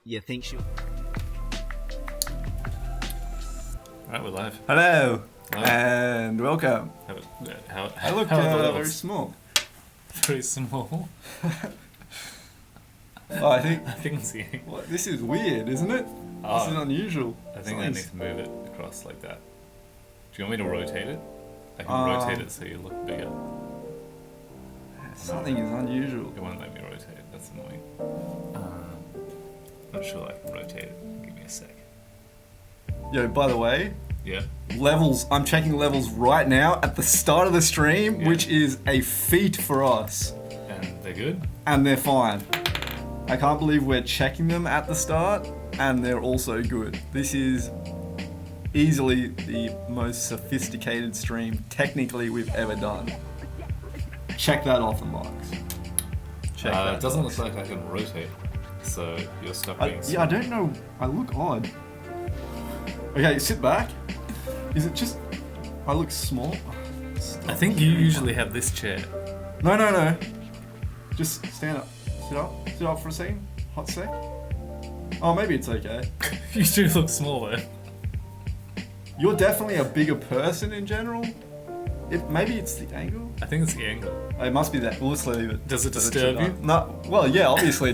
you think she'll... Alright, we're live. Hello, and welcome. I look very small. Very small. Oh, I think it's the angle. what, this is weird, isn't it? This is unusual. I think I need to move it across like that. Do you want me to rotate it? I can rotate it so you look bigger. Something is unusual. It won't let me rotate it. That's annoying. Not sure I can rotate it. Give me a sec. Yo, by the way, Yeah. levels. I'm checking levels right now at the start of the stream, Yeah. which is a feat for us, And they're good? and they're fine. I can't believe we're checking them at the start, and they're also good. This is easily the most sophisticated stream technically we've ever done. Check that off the marks. Check that. It doesn't look like I can rotate. So you're stuck being Yeah, I don't know. I look odd. Okay, sit back. Is it just... I look small? I think you usually have this chair. No. Just stand up. Sit up. Sit up for a second. Hot sec. Oh, maybe it's okay. You do look small though. You're definitely a bigger person in general. Maybe it's the angle. I think it's the angle. It must be that. Well, let's leave it. Does it disturb you? No. Well, yeah, obviously.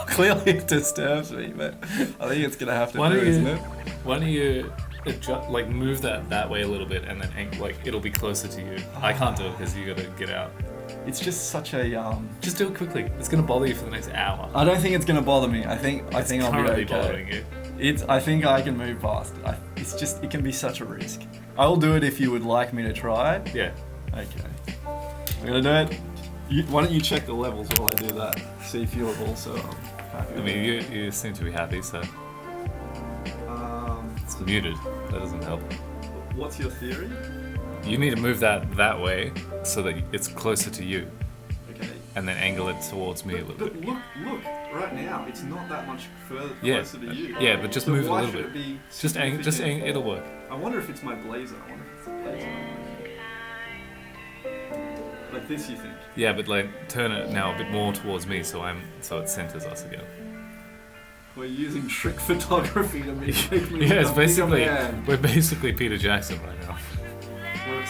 Clearly it disturbs me, but I think it's gonna have to do, isn't it? Why don't you adjust, like move that way a little bit, and then like it'll be closer to you. I can't do it because you gotta get out. It's just such a Just do it quickly. It's gonna bother you for the next hour. I don't think it's gonna bother me. I think I'll be Currently okay. bothering you. I think I can move past it. It can be such a risk. I will do it if you would like me to try. Yeah. Okay. I'm gonna do it. Why don't you check the levels while I do that? See if you're also happy. I mean, you seem to be happy, so it's muted. That doesn't help. What's your theory? You need to move that way so that it's closer to you, Okay. and then angle it towards me a little But bit. look, right now, it's not that much further Yeah. closer to you. Yeah, but just So move it a why little should bit. it be Just significant? it'll work. I wonder if it's my blazer. I wonder if it's the blazer. Like this, you think? Yeah, but like turn it now a bit more towards me, so it centers us again. We're using trick photography to make me Yeah, it's a bigger basically man. we're basically Peter Jackson right now.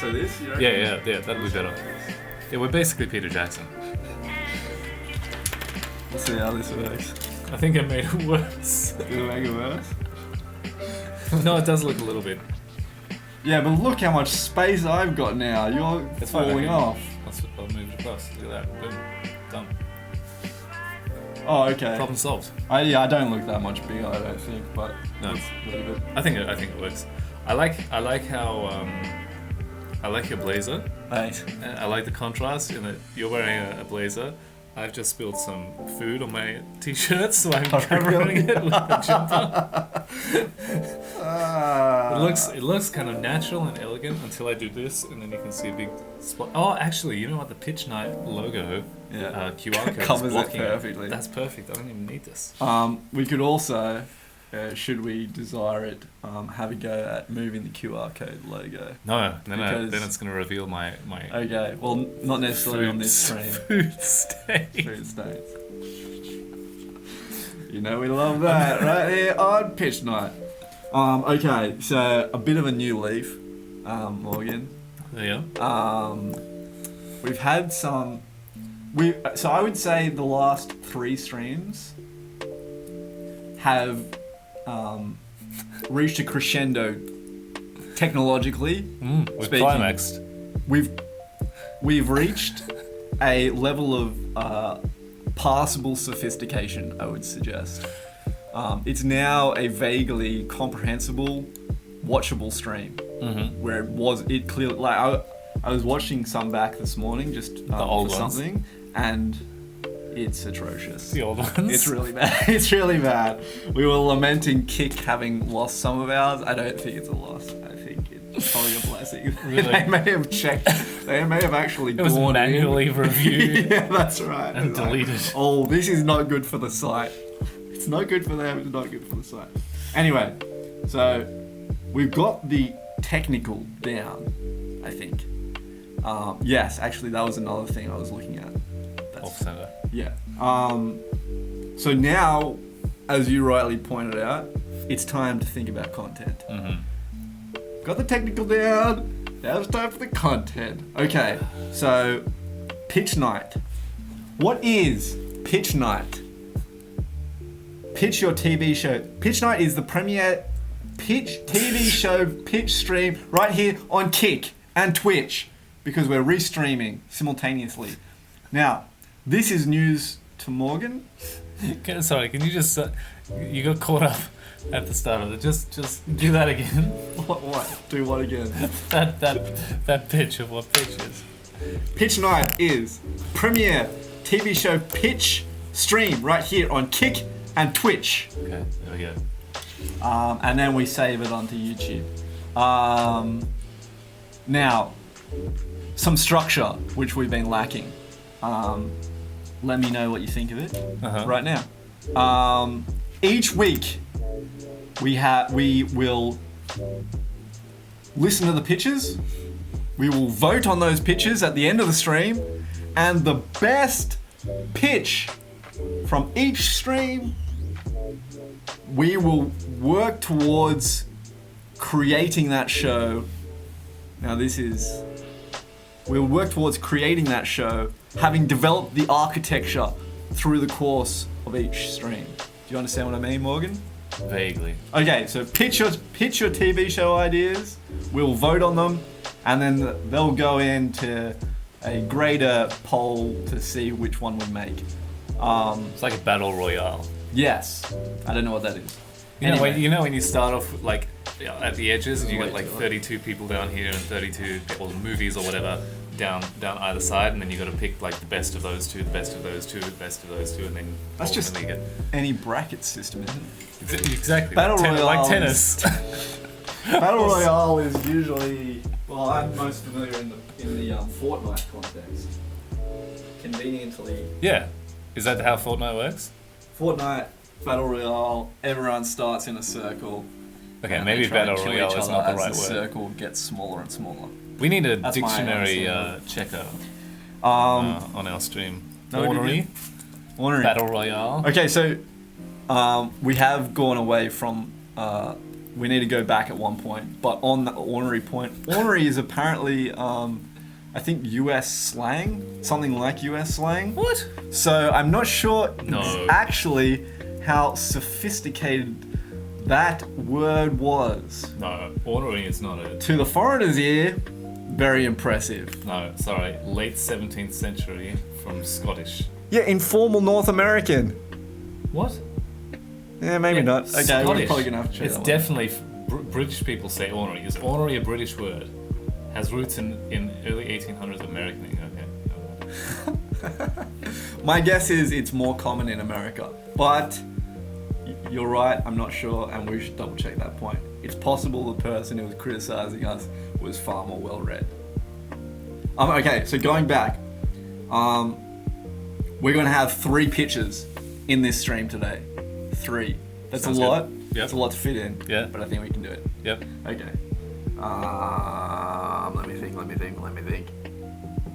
So this, you reckon? Yeah, that'll be better. Yeah, we're basically Peter Jackson. Let's see how this works. I think I made it worse. Did it make it worse? No, it does look a little bit. Yeah, but look how much space I've got now. You're It's fine, falling off. I'll move it across. Look at that. Boom. Done. Oh, okay. Problem solved. I don't look that much bigger, I don't think, but No. let's leave it. I think it works. I like how I like your blazer. Thanks. I like the contrast in that you're wearing a blazer. I've just spilled some food on my t-shirt, so I'm covering it with a jumper. It looks kind of natural and elegant until I do this, and then you can see a big spot. Oh, actually, you know what? The pitchNIGHT logo, QR code Covers is it blocking perfectly. That's perfect. I don't even need this. We could also, should we desire it, have a go at moving the QR code logo. No. Because- Then it's going to reveal my Okay, well, not necessarily on this stream. food stain. Food stains. You know we love that right here on pitchNIGHT. Okay, so a bit of a new leaf, Morgan. There you go. We've had some. So I would say the last 3 streams have reached a crescendo technologically. We've speaking. climaxed. We've reached a level of passable sophistication, I would suggest. It's now a vaguely comprehensible, watchable stream. Where it clearly, like I was watching some back this morning just old for ones. something, and it's atrocious. The old ones. It's really bad. It's really bad. We were lamenting Kick having lost some of ours. I don't think it's a loss. I think it's probably a blessing. Really? They may have checked. They may have actually. It was gone in. manually reviewed Yeah, that's right. and It's like, deleted. oh, this is not good for the site. It's not good for them. It's not good for the site. Anyway, so we've got the technical down, I think. Yes, actually, that was another thing I was looking at. Off center. Yeah. So now, as you rightly pointed out, it's time to think about content. Got the technical down. Now it's time for the content. Okay, so Pitch Night. What is Pitch Night? Pitch your TV show. Pitch Night is the premier pitch TV show pitch stream right here on Kick and Twitch because we're restreaming simultaneously. Now, this is news to Morgan. Sorry, can you just... you got caught up at the start of it. Just do that again. What? Do what again? that pitch of what pitch is. Pitch Night is premier TV show pitch stream right here on Kick and Twitch. Okay, there we go. And then we save it onto YouTube. Now, some structure, which we've been lacking. Let me know what you think of it right now. Each week, we will listen to the pitches. We will vote on those pitches at the end of the stream, and the best pitch from each stream, we will work towards creating that show. Now we'll work towards creating that show, having developed the architecture through the course of each stream. Do you understand what I mean, Morgan? Vaguely. Okay, so pitch your TV show ideas, we'll vote on them, and then they'll go into a greater poll to see which one we make. It's like a battle royale. Yes. I don't know what that is. You know when you start off like at the edges and you got like 32 people down here and 32 movies or whatever down either side, and then you got to pick like the best of those two, the best of those two, the best of those two, and then that's just get any bracket system, isn't it? Exactly. Battle Royale, like tennis. Battle Royale is usually, well, I'm most familiar in the Fortnite context. Conveniently. Yeah. Is that how Fortnite works? Fortnite, Battle Royale, everyone starts in a circle. Okay, maybe Battle Royale is not the right word. The circle gets smaller and smaller. We need a dictionary checker on our stream. Ornery. Battle Royale. Okay, so we have gone away from... we need to go back at one point, but on the ornery point, ornery is apparently... I think US slang, something like US slang. What? So I'm not sure actually how sophisticated that word was. No, ornery is not a... To the foreigner's ear, very impressive. No, sorry, late 17th century from Scottish. Yeah, informal North American. What? Yeah, maybe not. Okay, Scottish. we're probably gonna have to check It's that definitely British people say ornery. Is ornery a British word? Has roots in early 1800s American. Okay. My guess is it's more common in America, but you're right. I'm not sure, and we should double check that point. It's possible the person who was criticizing us was far more well read. Okay, so going back, we're going to have 3 pitches in this stream today. 3. That's Sounds a lot. Yep. That's a lot to fit in. Yeah. But I think we can do it. Yep. Okay. Let me think.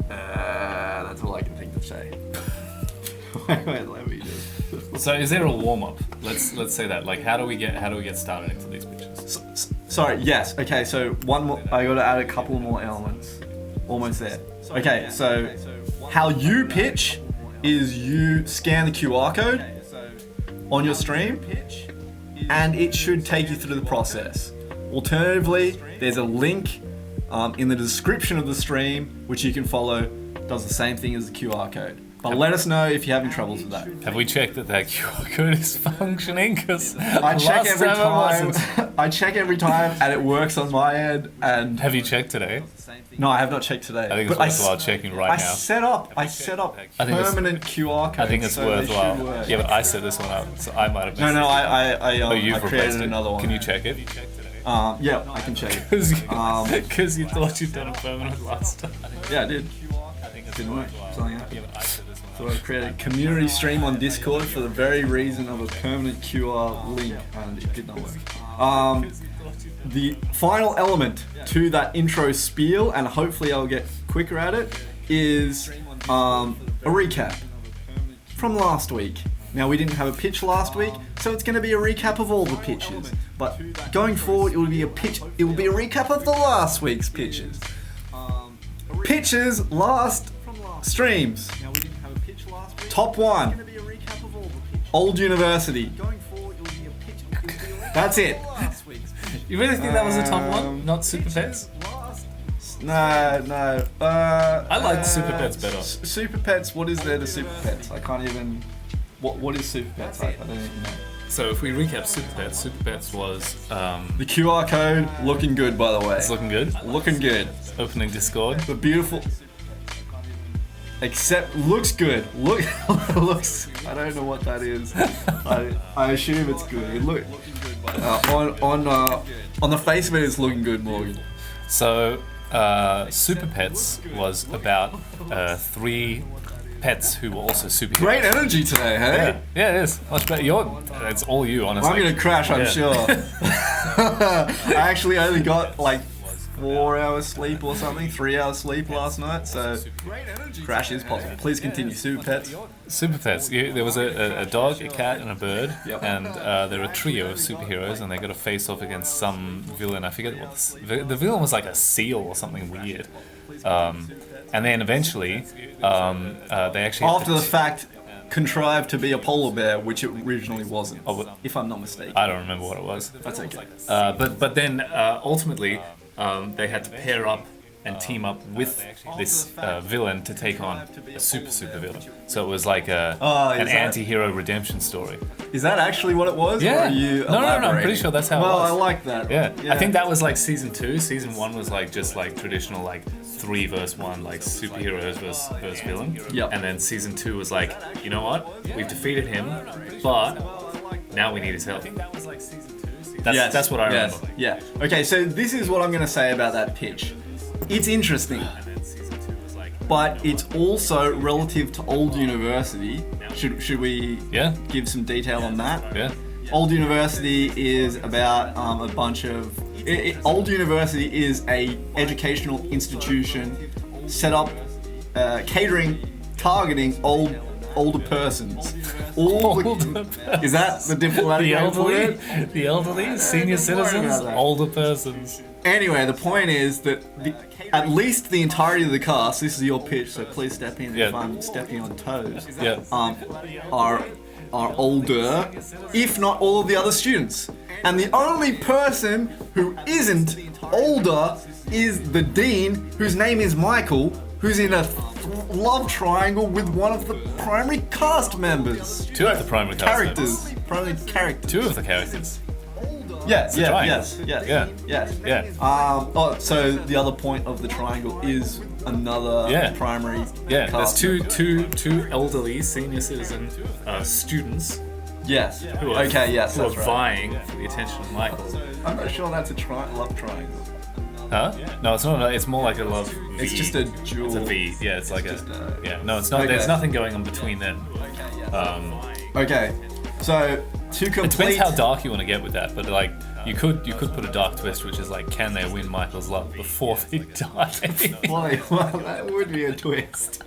That's all I can think to say. wait, let me just... So is there a warm up? Let's say that. Like, how do we get started into these pitches? Sorry. Yes. Okay. So one more. I got to add a couple more elements. Almost there. Okay. So how you pitch is you scan the QR code on your stream, and it should take you through the process. Alternatively, there's a link in the description of the stream which you can follow. Does the same thing as the QR code. But let us know if you're having troubles with that. Have we checked that QR code is functioning? Because I check every time. I check every time, and it works on my end. And have you checked today? No, I have not checked today. I think it's worthwhile checking right now. I set up permanent QR codes. I think it's so worthwhile. Yeah, but I set this one up, so I might have. I created another one. Can you check it? Yeah, I can check it. Because you thought you'd done a permanent last time. Yeah, I did. Didn't work. Something happened. So I created a community stream on Discord for the very reason of a permanent QR link, and it did not work. The final element to that intro spiel, and hopefully I'll get quicker at it, is a recap from last week. Now, we didn't have a pitch last week, so it's going to be a recap of all the pitches. But going forward, it will be a recap of the last week's pitches. Pitches last streams. Top 1. Old University. That's it. You really think that was the top one? Not Super Pets? No. I like Super Pets better. Super Pets, what is there to Super Pets? I can't even... What is Super Pets? I don't even know. So if we recap Super Pets was... The QR code, looking good, by the way. It's looking good. Looking good. Opening Discord. The beautiful... Except, looks good. Looks... I don't know what that is. I assume it's good. It look... on the face of it, it's looking good, Morgan. So, Super Pets was about 3 pets who were also superheroes. Great energy today, hey? Yeah, it is. Much better. It's all you, honestly. I'm gonna crash, I'm sure. I actually only got like 4 hours sleep or something, 3 hours sleep last night, so crash is possible. Please continue. Super Pets. Super Pets. There was a dog, a cat, and a bird, Yep. and they're a trio of superheroes, and they got to face off against some villain. I forget what the villain was, like a seal or something weird. And then eventually, they actually After the fact, contrived to be a polar bear, which it originally wasn't, if I'm not mistaken. I don't remember what it was. That's okay. But then ultimately, they had to pair up and team up with this villain to take on a super villain. So it was like an anti-hero redemption story. Is that actually what it was? Yeah. Or are you No, I'm elaborating? pretty sure that's how it was. Well, I like that. Yeah. I think that was like season 2. Season 1 was like just like traditional like 3 versus 1, like superheroes versus villain. Yep. And then season 2 was like, you know what? We've defeated him, but now we need his help. That's what I remember. Yeah. Okay, so this is what I'm going to say about that pitch. It's interesting, but it's also relative to Old University. Should we give some detail on that? Yeah. Old University is about a bunch of... Old University is a educational institution set up targeting older persons. Is that the diplomatic name for it? The elderly, senior citizens, older persons. Anyway, the point is that at least the entirety of the cast, this is your pitch, so please step in if I'm stepping on toes, are older, if not all of the other students. And the only person who isn't older is the dean, whose name is Michael, who's in a love triangle with one of the primary cast members. 2 of the primary characters. Primary characters. 2 of the characters. Yes. So the other point of the triangle is another primary cast. There's two elderly senior citizen students. Yes. Who are vying for the attention of Michael. I'm not sure that's a love triangle. Huh? No, it's not. It's more like a love V. It's just a dual. It's a V. Yeah, it's like No, it's not. Okay. There's nothing going on between them. Okay. So to complete. It depends how dark you want to get with that, but like you could put a dark twist, which is like, can they win Michael's love before they die? Well, that would be a twist.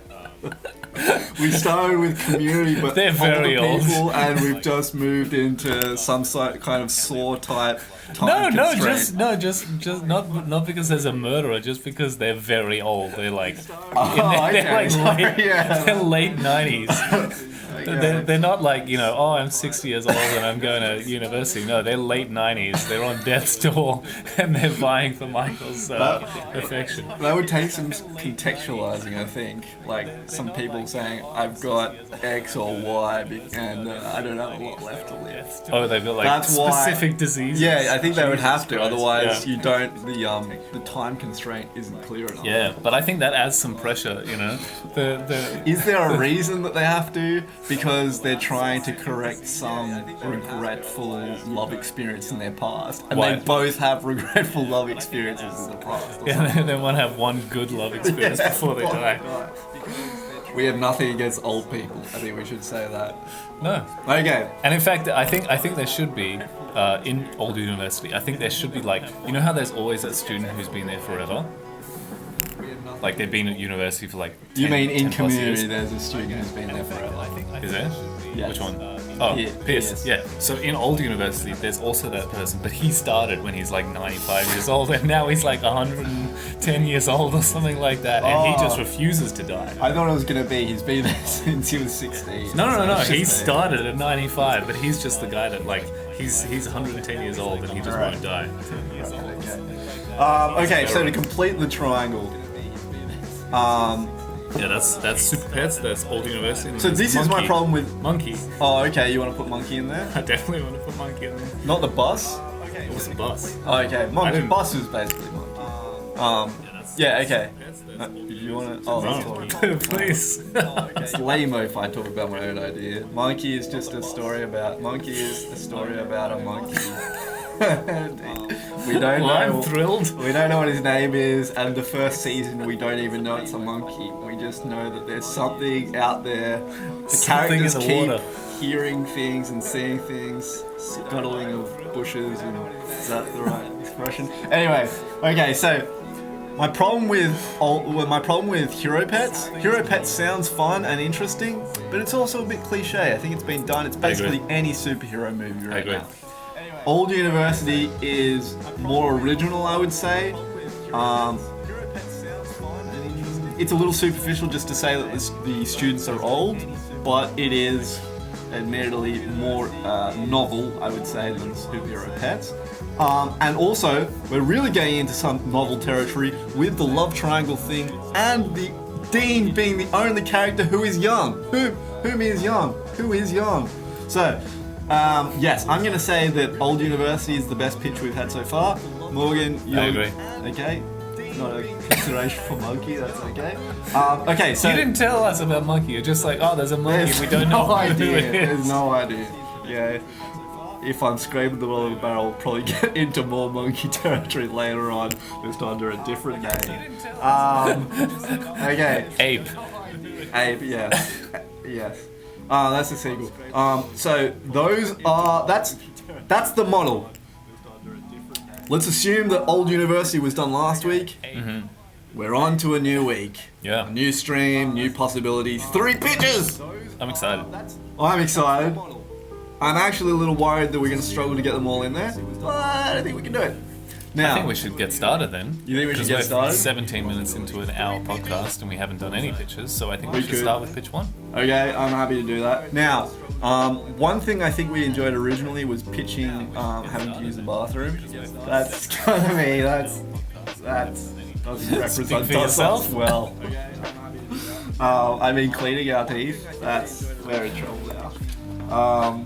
We started with Community, but they're very old, people, and we've just moved into some kind of Saw type time constraint. Just not because there's a murderer, just because they're very old. They're like, they're late 90s. They're not like, I'm 60 years old and I'm going to university. No, they're late 90s. They're on death's door and they're vying for Michael's affection. That would take some contextualizing, I think. Like some people saying, I've got X or Y and I don't have a lot left to live. Oh, they've got like specific diseases. Yeah, I think they would have to. Otherwise, you don't. The time constraint isn't clear enough. Yeah, but I think that adds some pressure. Is there a reason that they have to? Because they're trying to correct some regretful love experience in their past, and they both have regretful love experiences in the past. Yeah, they want to have one good love experience before they die. We have nothing against old people. I think we should say that. No. Okay. And in fact, I think there should be in Old University. I think there should be like, how there's always that student who's been there forever. Like they've been at university for like 10, You mean in 10 plus community years. there's a student who's been there forever? Is there? Yes. Which one? Oh, Pierce. Yeah. So in old university, there's also that person, but he started when he's like 95 years old, and now he's like 110 years old or something like that, and he just refuses to die. I thought it was gonna be he's been there since he was 16. No. He started at 95, but he's just the guy that like he's 110 years old and he just won't die. Okay, so to complete the triangle, Yeah, that's Super Pets. That's old university. And so there's this is my Monkey. problem with. Monkey. Oh, okay. You want to put monkey in there? I definitely want to put Monkey in there. Not the bus. What's the bus? Oh, okay. I Monkey. didn't- Bus is basically monkey. Yeah. Okay. You want to? Oh, that's all. Please. It's lame if I talk about my own idea. Monkey is just a story about. Monkey is a story about a monkey. We don't Well, know. I'm thrilled. We don't know what his name is, and the first season we don't even know it's a monkey. We just know that there's something out there. The Something characters in the keep water. hearing things and seeing things, scuttling of bushes, and is that the right expression? Anyway, okay, so my problem with Hero Pets. Hero Pets sounds fun and interesting, but it's also a bit cliche. I think it's been done. It's basically any superhero movie right agree. now. Old University is more original, I would say. It's a little superficial just to say that the students are old, but it is admittedly more novel, I would say, than Superhero Pets. And also, we're really getting into some novel territory with the love triangle thing and the Dean being the only character who is young. Whom is young? Who is young? So, yes, I'm going to say that Old University is the best pitch we've had so far. Morgan, you agree. Okay? Not a consideration for monkey, that's okay. Okay, so... You didn't tell us about Monkey. You're just like, oh, there's a monkey. There's We don't know no who idea. it There's is. no idea. Yeah. If I'm scraping the bottom of the barrel, I'll probably get into more monkey territory later on, just under a different name. Okay. Ape. Ape, yes. Yes. That's the sequel. So those are that's the model. Let's assume that Old University was done last week. Mm-hmm. We're on to a new week. Yeah. A new stream, new possibilities. 3 pitches! I'm excited. I'm excited. I'm actually a little worried that we're going to struggle to get them all in there, but I think we can do it. Now, I think we should get started then. You think we should 'Cause get we're started? 17 minutes into an hour podcast and we haven't done any pitches, so I think we should could. start with pitch one. Okay, I'm happy to do that. Now, one thing I think we enjoyed originally was pitching having to use the bathroom. That's kind of me. That doesn't represent Speak for us yourself. well. I mean, cleaning our teeth. That's very trouble now.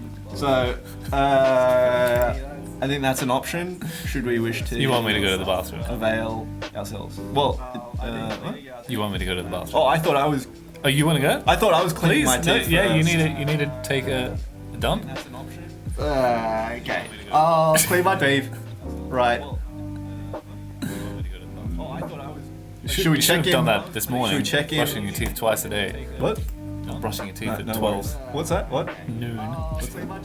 I think that's an option. Should we wish to? You want me to go to the bathroom? Avail ourselves. Well, what? You want me to go to the bathroom? Oh, I thought I was. Oh, you want to go? I thought I was cleaning Please, my no, teeth. yeah, you first. need to take a dump. Okay. I'll clean my teeth. Right. Should we check have in? done that this morning. Should we check in? Brushing your teeth twice a day. What? Not brushing your teeth at No 12 worries. What's that? What? noon.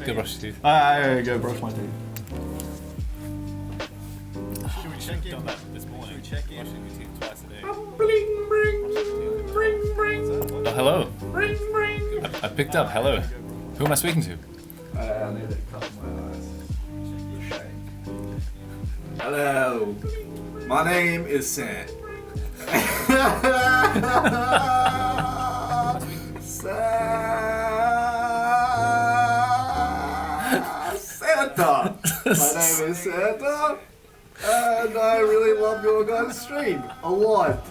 Go brush your teeth. I go brush my teeth. Should we check in? Done that this morning. Brushing your teeth twice a day. Bling, bring, bring, bring. Oh, hello. Bring, bring. I picked up. Hello. Who am I speaking to? I need to cover my eyes. Hello. My name is Sam. Santa. My name is Santa, and I really love your guys' stream a lot.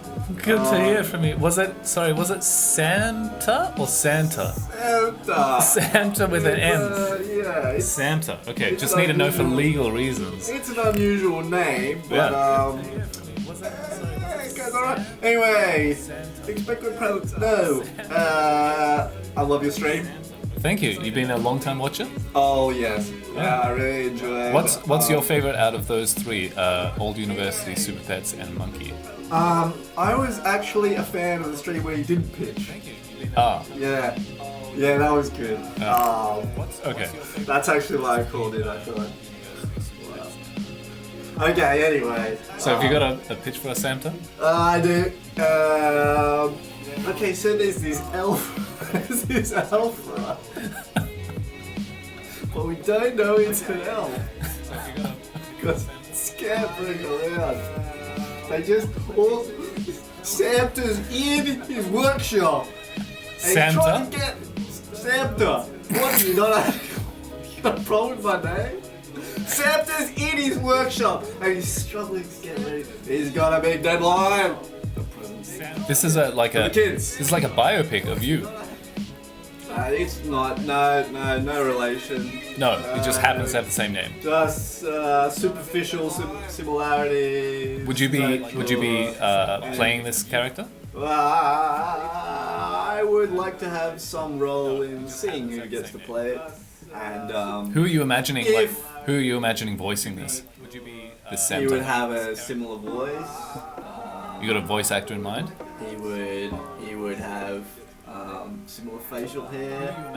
Good to hear from you. Was it Santa or Santa? Santa. Santa with an M. Yeah, it's Santa. Okay, just need to know for legal reasons. an unusual name, but Yeah. it goes alright. Anyway, expect good presents. No, I love your stream. Thank you. You've been a long time watcher. Oh yes, yeah, I really enjoy. What's your favorite out of those three? Old University, Super Pets, and Monkey. I was actually a fan of the stream where you didn't pitch. Ah, Yeah, that was good. okay. That's actually why I called it. I thought. Okay, anyway. So have you got a pitch for a Santa? I do. Okay, so there's this elf. There's this elf, right? But we don't know it's an elf. Because scampering around. They just all. Santa's in his workshop. And he's Santa? trying to get Santa. What? You got a problem with my name? Santa's in his workshop and he's struggling to get ready. He's got a big deadline. This is like For a the kids. this is like a biopic of you. It's not. No relation. No, it just happens to have the same name. Just superficial similarities. Would you be playing this character? I would like to have some role in seeing who gets to play it. And Who are you imagining? If- Who are you imagining voicing this? Would you be this he would Santa? have a similar voice. You got a voice actor in mind? He would have similar facial hair. Who are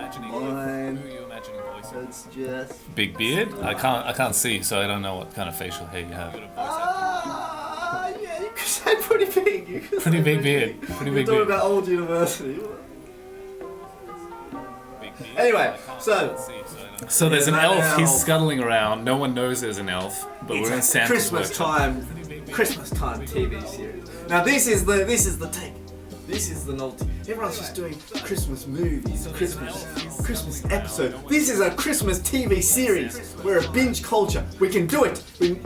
Mine. you imagining voicing? It's just. Big beard? I can't see, so I don't know what kind of facial hair you have. Yeah, you could say pretty big. You could Pretty say big beard. Pretty You're big talking beard. about old university. Anyway, so So there's an Yeah, that elf. He's elf. scuttling around. No one knows there's an elf, but we're in it's a Santa's Christmas workshop. time TV series. Now this is the take. This is the novelty. Everyone's just doing Christmas movies, Christmas episode. This is a Christmas TV series. We're a binge culture. We can do it.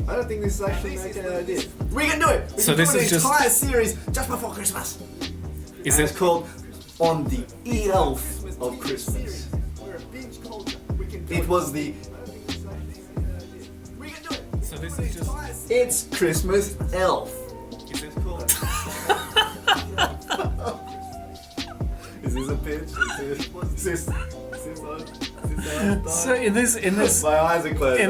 I don't think this is actually making an idea. We can do it. We So can this do an is just- entire series just before Christmas. Is It's it? called On the Elf of Christmas. We're a binge culture. We can do it was the. We can do it. So this is just. It's Christmas Elf. Is it Is this a pitch? Is this So in this my eyes are closed.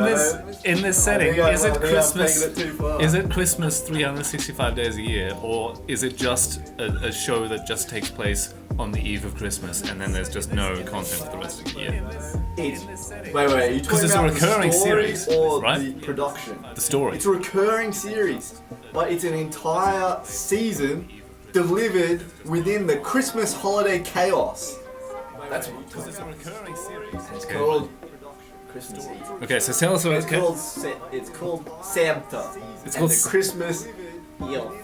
in this setting, is it Christmas? It too far. Is it Christmas 365 days a year, or is it just a show that just takes place on the eve of Christmas, and then there's just no content for the rest of the year? Wait. Are you talking it's a about recurring the story series, or right? the production? The story. It's a recurring series, but it's an entire season delivered within the Christmas holiday chaos. That's what It's a recurring series. it's called. Christmas Eve. Okay, so tell us about It's called Santa. It's And called the Christmas Elf.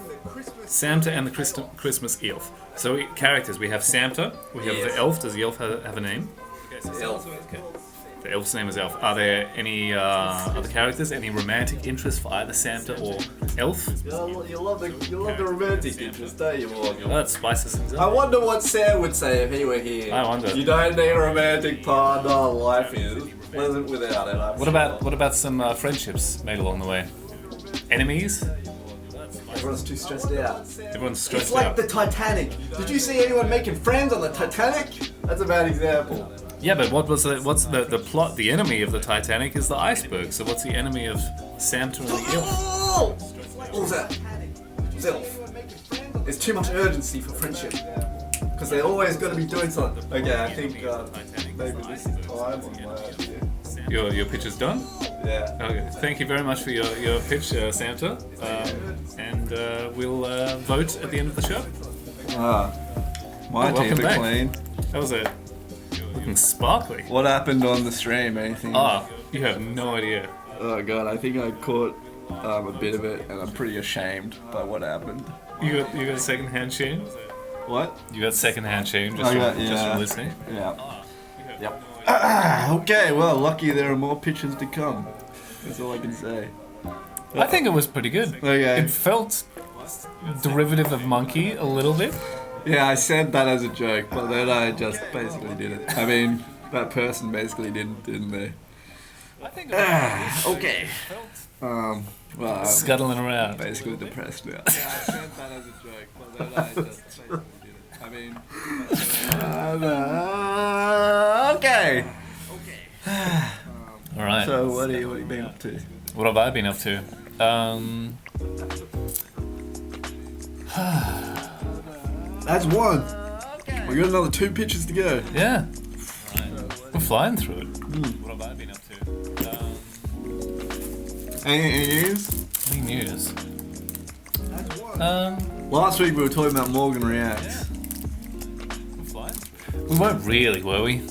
Santa and the Christmas elf. So characters, we have Santa, we have Yes. the elf. Does the elf have a name? Elf. The elf's name is Elf. Are there any other characters? Any romantic interest for either Santa or Elf? You love the romantic interest, don't you, Morgan? Well, that spices things I up. wonder what Sam would say if he were here. I wonder. You don't need a romantic partner. Life is pleasant without it. What about some friendships made along the way? Enemies? Everyone's too stressed out. Everyone's stressed It's like out. the Titanic. Did you see anyone making friends on the Titanic? That's a bad example. Yeah, but what's the plot? The enemy of the Titanic is the iceberg. So what's the enemy of Santa and the elf? Oh! What was that? Elf. There's too much urgency for friendship. Because they're always going to be doing something. Okay, I think maybe this is time on my idea. Your pitch is done? Yeah. Okay. Thank you very much for your pitch, Santa. And we'll vote at the end of the show. My welcome teeth are back. clean. That was a looking sparkly. What happened on the stream? Anything? Ah, you have no idea. Oh god, I think I caught a bit of it, and I'm pretty ashamed by what happened. You got second-hand shame? What? You got second-hand shame just, I got- just yeah. from listening? Yeah. Yep. Okay, well, lucky there are more pitches to come. That's all I can say. I think it was pretty good. Okay. It felt derivative of Monkey a little bit. Yeah, I said that as a joke, but then I just basically did it. I mean, that person basically didn't they? I think it was Okay. Well, I'm scuttling around. basically depressed now. Yeah, I said that as a joke, but then I just basically did it. I mean, okay. All right. So what have you been up to? What have I been up to? That's one. We got another 2 pitches to go. Yeah. We're flying through it. What have I been up to? Any news? Any news? Last week we were talking about Morgan Reacts. We weren't really, were we?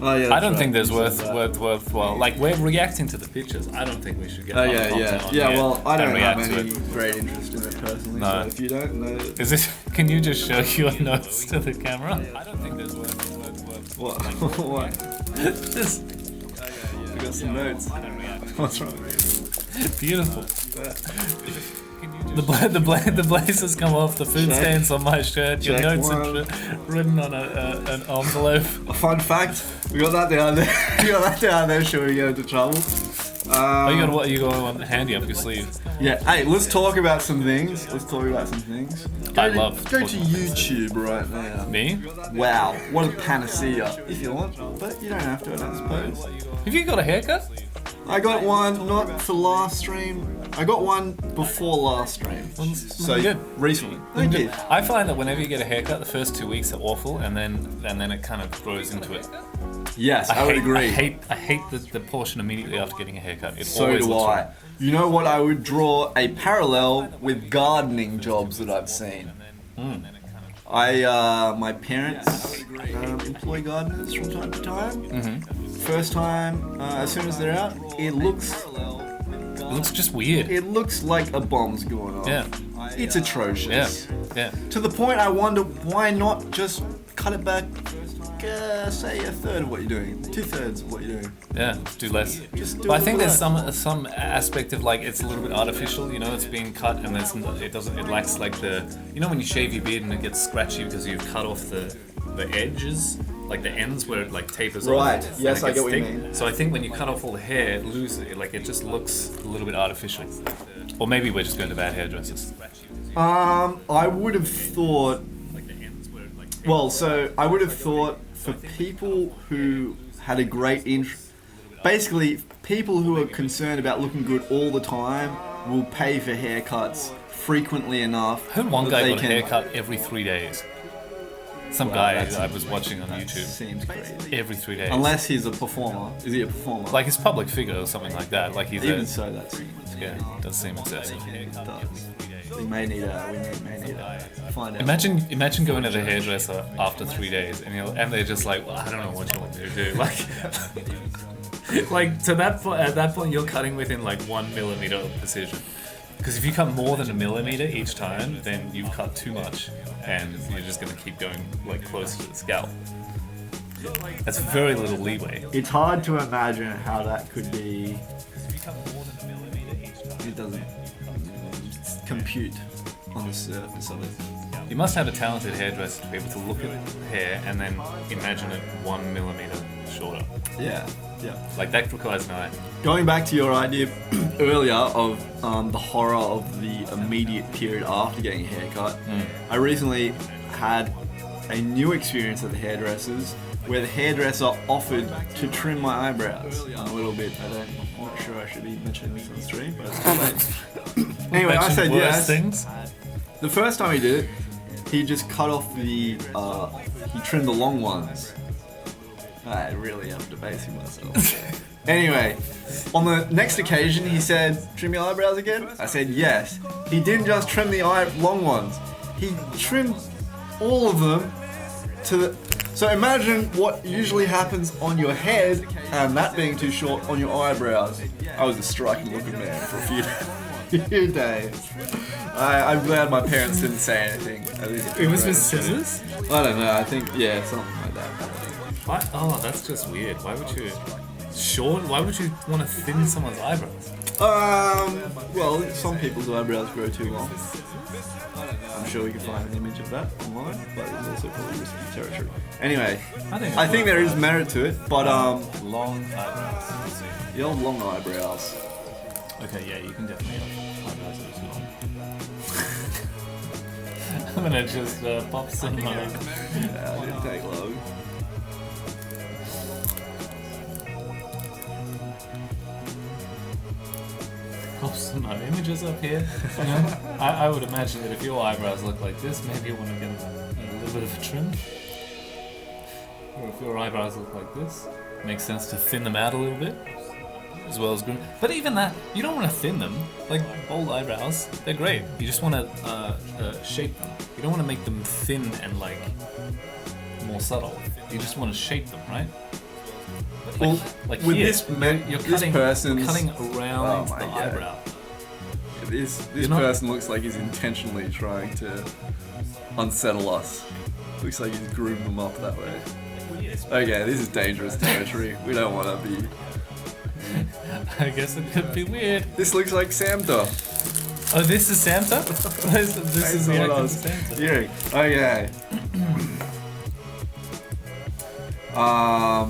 Oh yeah. I don't think there's worthwhile. Like, we're reacting to the pictures. I don't think we should get. Oh other yeah, content on yeah. here Well, I don't and have react to any it. great interest in it personally. No. So if you don't know, Is it? Can you just show your notes to the camera? I don't think there's worth. what? What? Just We got some notes. What's wrong? beautiful. The blazers come off. The food Check. stains on my shirt. Your Check notes one. are written on an envelope. A fun fact: we got that down there. We got that down there. Should we get into trouble? Oh, you got one handy up your sleeve. Yeah. Hey, let's talk about some things. Go I to- love Go to talking about YouTube right now. Me? Wow, what a panacea! If you want, but you don't have to. I don't suppose. Have you got a haircut? I got one not for last stream. I got one before last stream. So good. recently. I did. I find that whenever you get a haircut, the first 2 weeks are awful, and then it kind of grows into it. Yes, I would agree. I hate the portion immediately after getting a haircut. It So always do looks I. wrong. You know what? I would draw a parallel with gardening jobs that I've seen. My parents employ gardeners from time to time. First time, as soon as they're out, it looks just weird. It looks like a bomb's going on. Yeah. It's atrocious. Yeah. To the point I wonder why not just cut it back, say a third of what you're doing, 2/3 of what you're doing. Yeah, do less. Just do But I it think for there's that. some aspect of like it's a little bit artificial, you know, it's being cut and it lacks like the, you know, when you shave your beard and it gets scratchy because you've cut off the edges, like the ends where it like tapers off. Right. and Yes, it I gets get what you thick. mean. So I think when you cut off all the hair, it just looks a little bit artificial. Or maybe we're just going to bad hairdressers. I would have thought. Well, so I would have thought for people who had a great interest, basically people who are concerned about looking good all the time will pay for haircuts frequently enough. I heard one that guy they got a can- haircut every 3 days. Some Wow, guy that's- I was watching on YouTube. Seems crazy. Every 3 days. Unless he's a performer. Is he a performer? Like his public figure or something like that. Like he's Even so, that seems yeah, it does seem excessive. It does. We may need to find out. Imagine going to the hairdresser after 3 days and they're just like, well, I don't know what you want me to do. Like, like to that point, at that point you're cutting within like 1 millimeter of precision. Because if you cut more than a millimeter each time, then you've cut too much, and you're just gonna keep going like close to the scalp. That's very little leeway. It's hard to imagine how that could be. It doesn't compute on the surface of it. You must have a talented hairdresser to be able to look at the hair and then imagine it 1 millimeter shorter. Yeah, yeah. Like that requires an eye. Going back to your idea earlier of the horror of the immediate period after getting a haircut, I recently had a new experience at the hairdressers where the hairdresser offered to trim my eyebrows a little bit. I'm not sure I should be mentioning this on stream, but it's too late. Anyway, I Mention said worse yes. things. The first time he did it, he just cut off he trimmed the long ones. I really am debasing myself. Anyway, on the next occasion, he said, trim your eyebrows again? I said yes. He didn't just trim the long ones. He trimmed all of them to the... So imagine what usually happens on your head, and that being too short on your eyebrows. I was a striking looking man for a few days. I'm glad my parents didn't say anything. At least It was with scissors? I don't know, I think, yeah, something like that. Why? Oh, that's just weird. Why would you... Short? Why would you want to thin someone's eyebrows? Well, some people's eyebrows grow too long. I'm sure we can find an image of that online, but it's also probably risky territory. Anyway, I think there is merit to it, but Long eyebrows. the old long eyebrows. Okay, yeah, you can definitely have eyebrows that are long. I'm gonna just pop some... Yeah, it didn't take long. pop some images up here. You know? I would imagine that if your eyebrows look like this, maybe you want to get a little bit of a trim. Or if your eyebrows look like this, makes sense to thin them out a little bit. as well as groom. But even that, you don't want to thin them. Like bold eyebrows, they're great. You just want to shape them. You don't want to make them thin and like more subtle. You just want to shape them, right? Well, like with here, this cutting person's around the God. eyebrow. This not- person looks like he's intentionally trying to unsettle us. Looks like he's groomed them up that way. Okay, this is dangerous territory. We don't want to be. I guess it could be weird. This looks like Santa. Oh, this is Santa? this is the what I actor was Santa. hearing. Okay. Are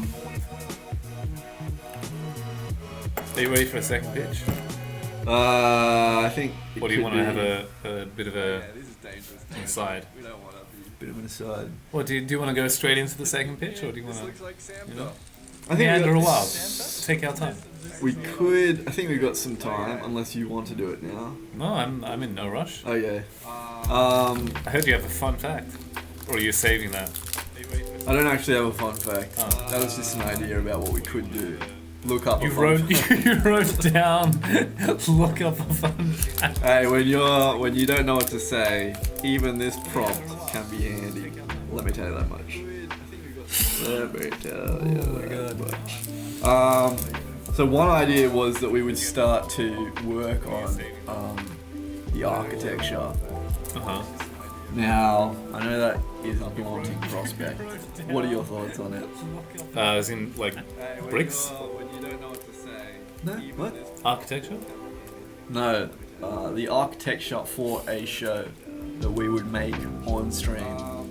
you ready for a second pitch? I think. Or do you want to have a bit of a This is dangerous. inside? We don't want to be. Bit of an aside. Or do you want to go straight into the second pitch, or do you want to like Santa. you know, I think meander a while? Take our time. we could. I think we got some time, unless you want to do it now. No, I'm in no rush. Okay. I heard you have a fun fact, or are you saving that? I don't actually have a fun fact. Oh. That was just an idea about what we could do. Look up. You a fun fact. wrote down. Look up a fun fact. Hey, when you don't know what to say, even this prompt can be handy. Let me tell you that much. Let me tell you that much. So one idea was that we would start to work on the architecture. Uh-huh. Now, I know that is a daunting prospect. What are your thoughts on it? As in like bricks, No, what? architecture. No, the architecture for a show that we would make on stream,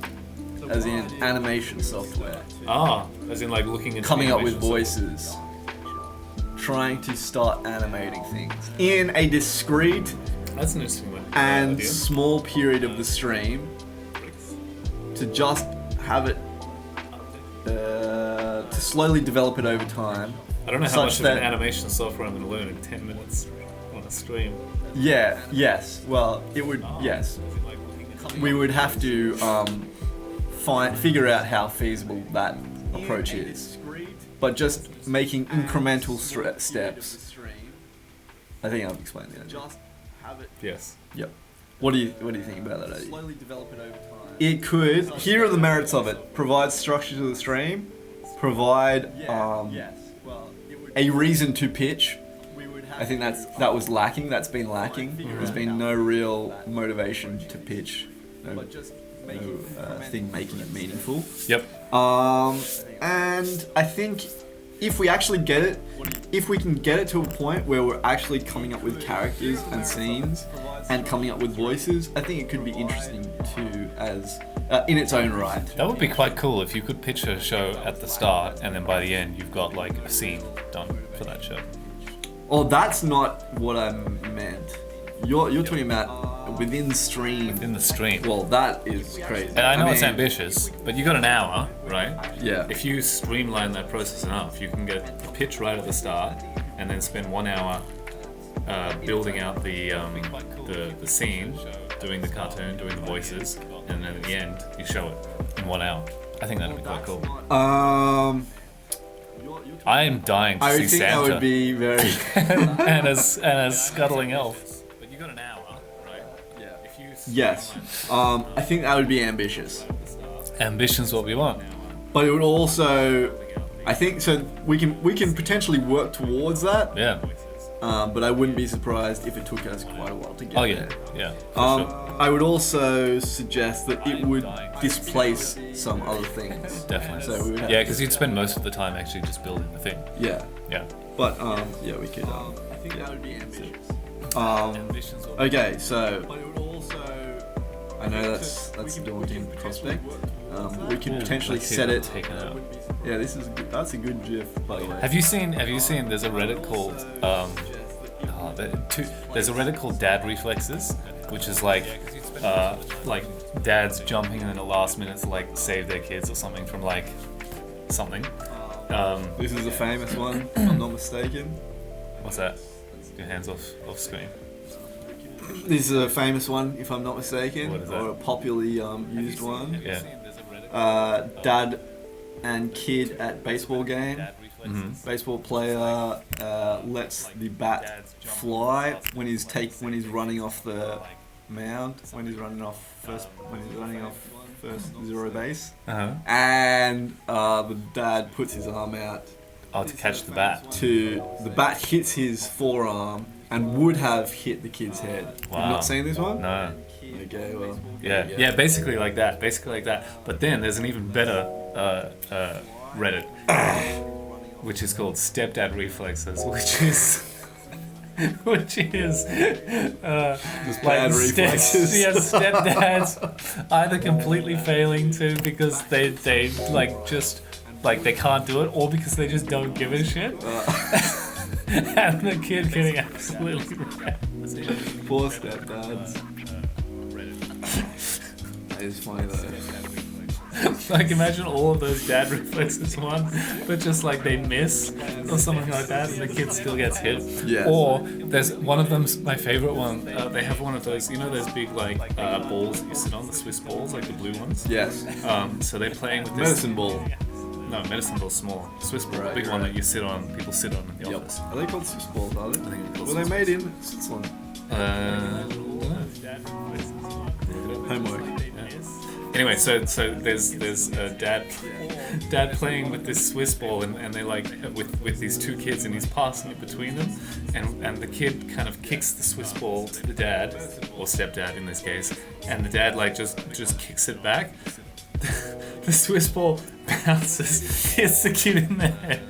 as in animation software, Ah, as in like looking into coming the up with animation voices, trying to start animating things in a discrete stuff. That's an interesting one. and idea. small period of the stream, to just have it to slowly develop it over time. I don't know how such much of an that- animation software I'm going to learn in 10 minutes on a stream. Yeah, yes. Well, it would, yes. We would have to figure out how feasible that approach is. But just making incremental steps. I think I've explained the idea. Yes. Yep. What do you think about that idea? Slowly develop it over time. It could. Here are the merits of it. Provide structure to the stream. Provide a reason to pitch. I think that was lacking. That's been lacking. There's been no real motivation to pitch. No thing making it meaningful. Yep. And I think if we actually get it, if we can get it to a point where we're actually coming up with characters and scenes and coming up with voices, I think it could be interesting too, as in its own right. That would be quite cool if you could pitch a show at the start and then by the end you've got like a scene done for that show. Oh, that's not what I meant. You're talking about within stream. In the stream. Well, that is crazy. And I know it's mean, ambitious, but you got an hour, right? Yeah. If you streamline that process enough, you can get the pitch right at the start, and then spend 1 hour building out the scene, doing the cartoon, doing the voices, and then at the end you show it in 1 hour. I think that'd be quite cool. I am dying to I see would think Santa that would be very. and a scuttling elf. But you got an hour, right? Yeah. If you Yes. I think that would be ambitious. ambition's what we want. But it would also, I think, so we can potentially work towards that. Yeah. But I wouldn't be surprised if it took us quite a while to get Oh yeah. there. Yeah. For sure. I would also suggest that it would displace some other things. Definitely. So we would have Yeah, because you'd spend most of the time actually just building the thing. Yeah. Yeah. But yeah, we could. I think that would be ambitious. Ambition's what we Okay, so I know that's a daunting prospect. We could potentially Let's see set that it. taken out. Yeah, that's a good GIF, by the way. Have you seen? There's a Reddit called there's a Reddit called Dad Reflexes, which is like dads jumping in at the last minute to like save their kids or something from like something. This is a famous one, if I'm not mistaken. What's that? Your hands off screen. This is a famous one, if I'm not mistaken, What is that? or a popularly used one. Yeah. Dad and kid at baseball game. Baseball player lets the bat fly when he's running off the mound, when he's running off first zero base, and the dad puts his arm out. Oh, to catch the bat. The bat hits his forearm and would have hit the kid's head. Wow. You've not seen this one? No. Okay, well. Yeah, basically like that. But then there's an even better Reddit, which is called Stepdad Reflexes, which is Just bad reflexes. Stepdads either completely failing to because they they can't do it, or because they just don't give a shit. And the kid getting absolutely wrecked. Poor stepdads. That is funny though. Like imagine all of those dad reflexes one, but just like they miss or something like that, and the kid still gets hit. Yeah. Or there's one of them's my favorite one. They have one of those, you know, those big like balls that you sit on, the Swiss balls, like the blue ones. Yes. So they're playing with this Medicine ball. No, medicine ball's small. Swiss ball, Right, big one that you sit on. People sit on in the office. Are they called Swiss balls? Are they? I think they're called Were they Swiss made in Switzerland? Homework. Anyway, so there's a dad playing with this Swiss ball, and they like with these two kids, and he's passing it between them, and the kid kind of kicks the Swiss ball to the dad, or stepdad in this case, and the dad like just kicks it back. The Swiss ball bounces, hits the kid in the head.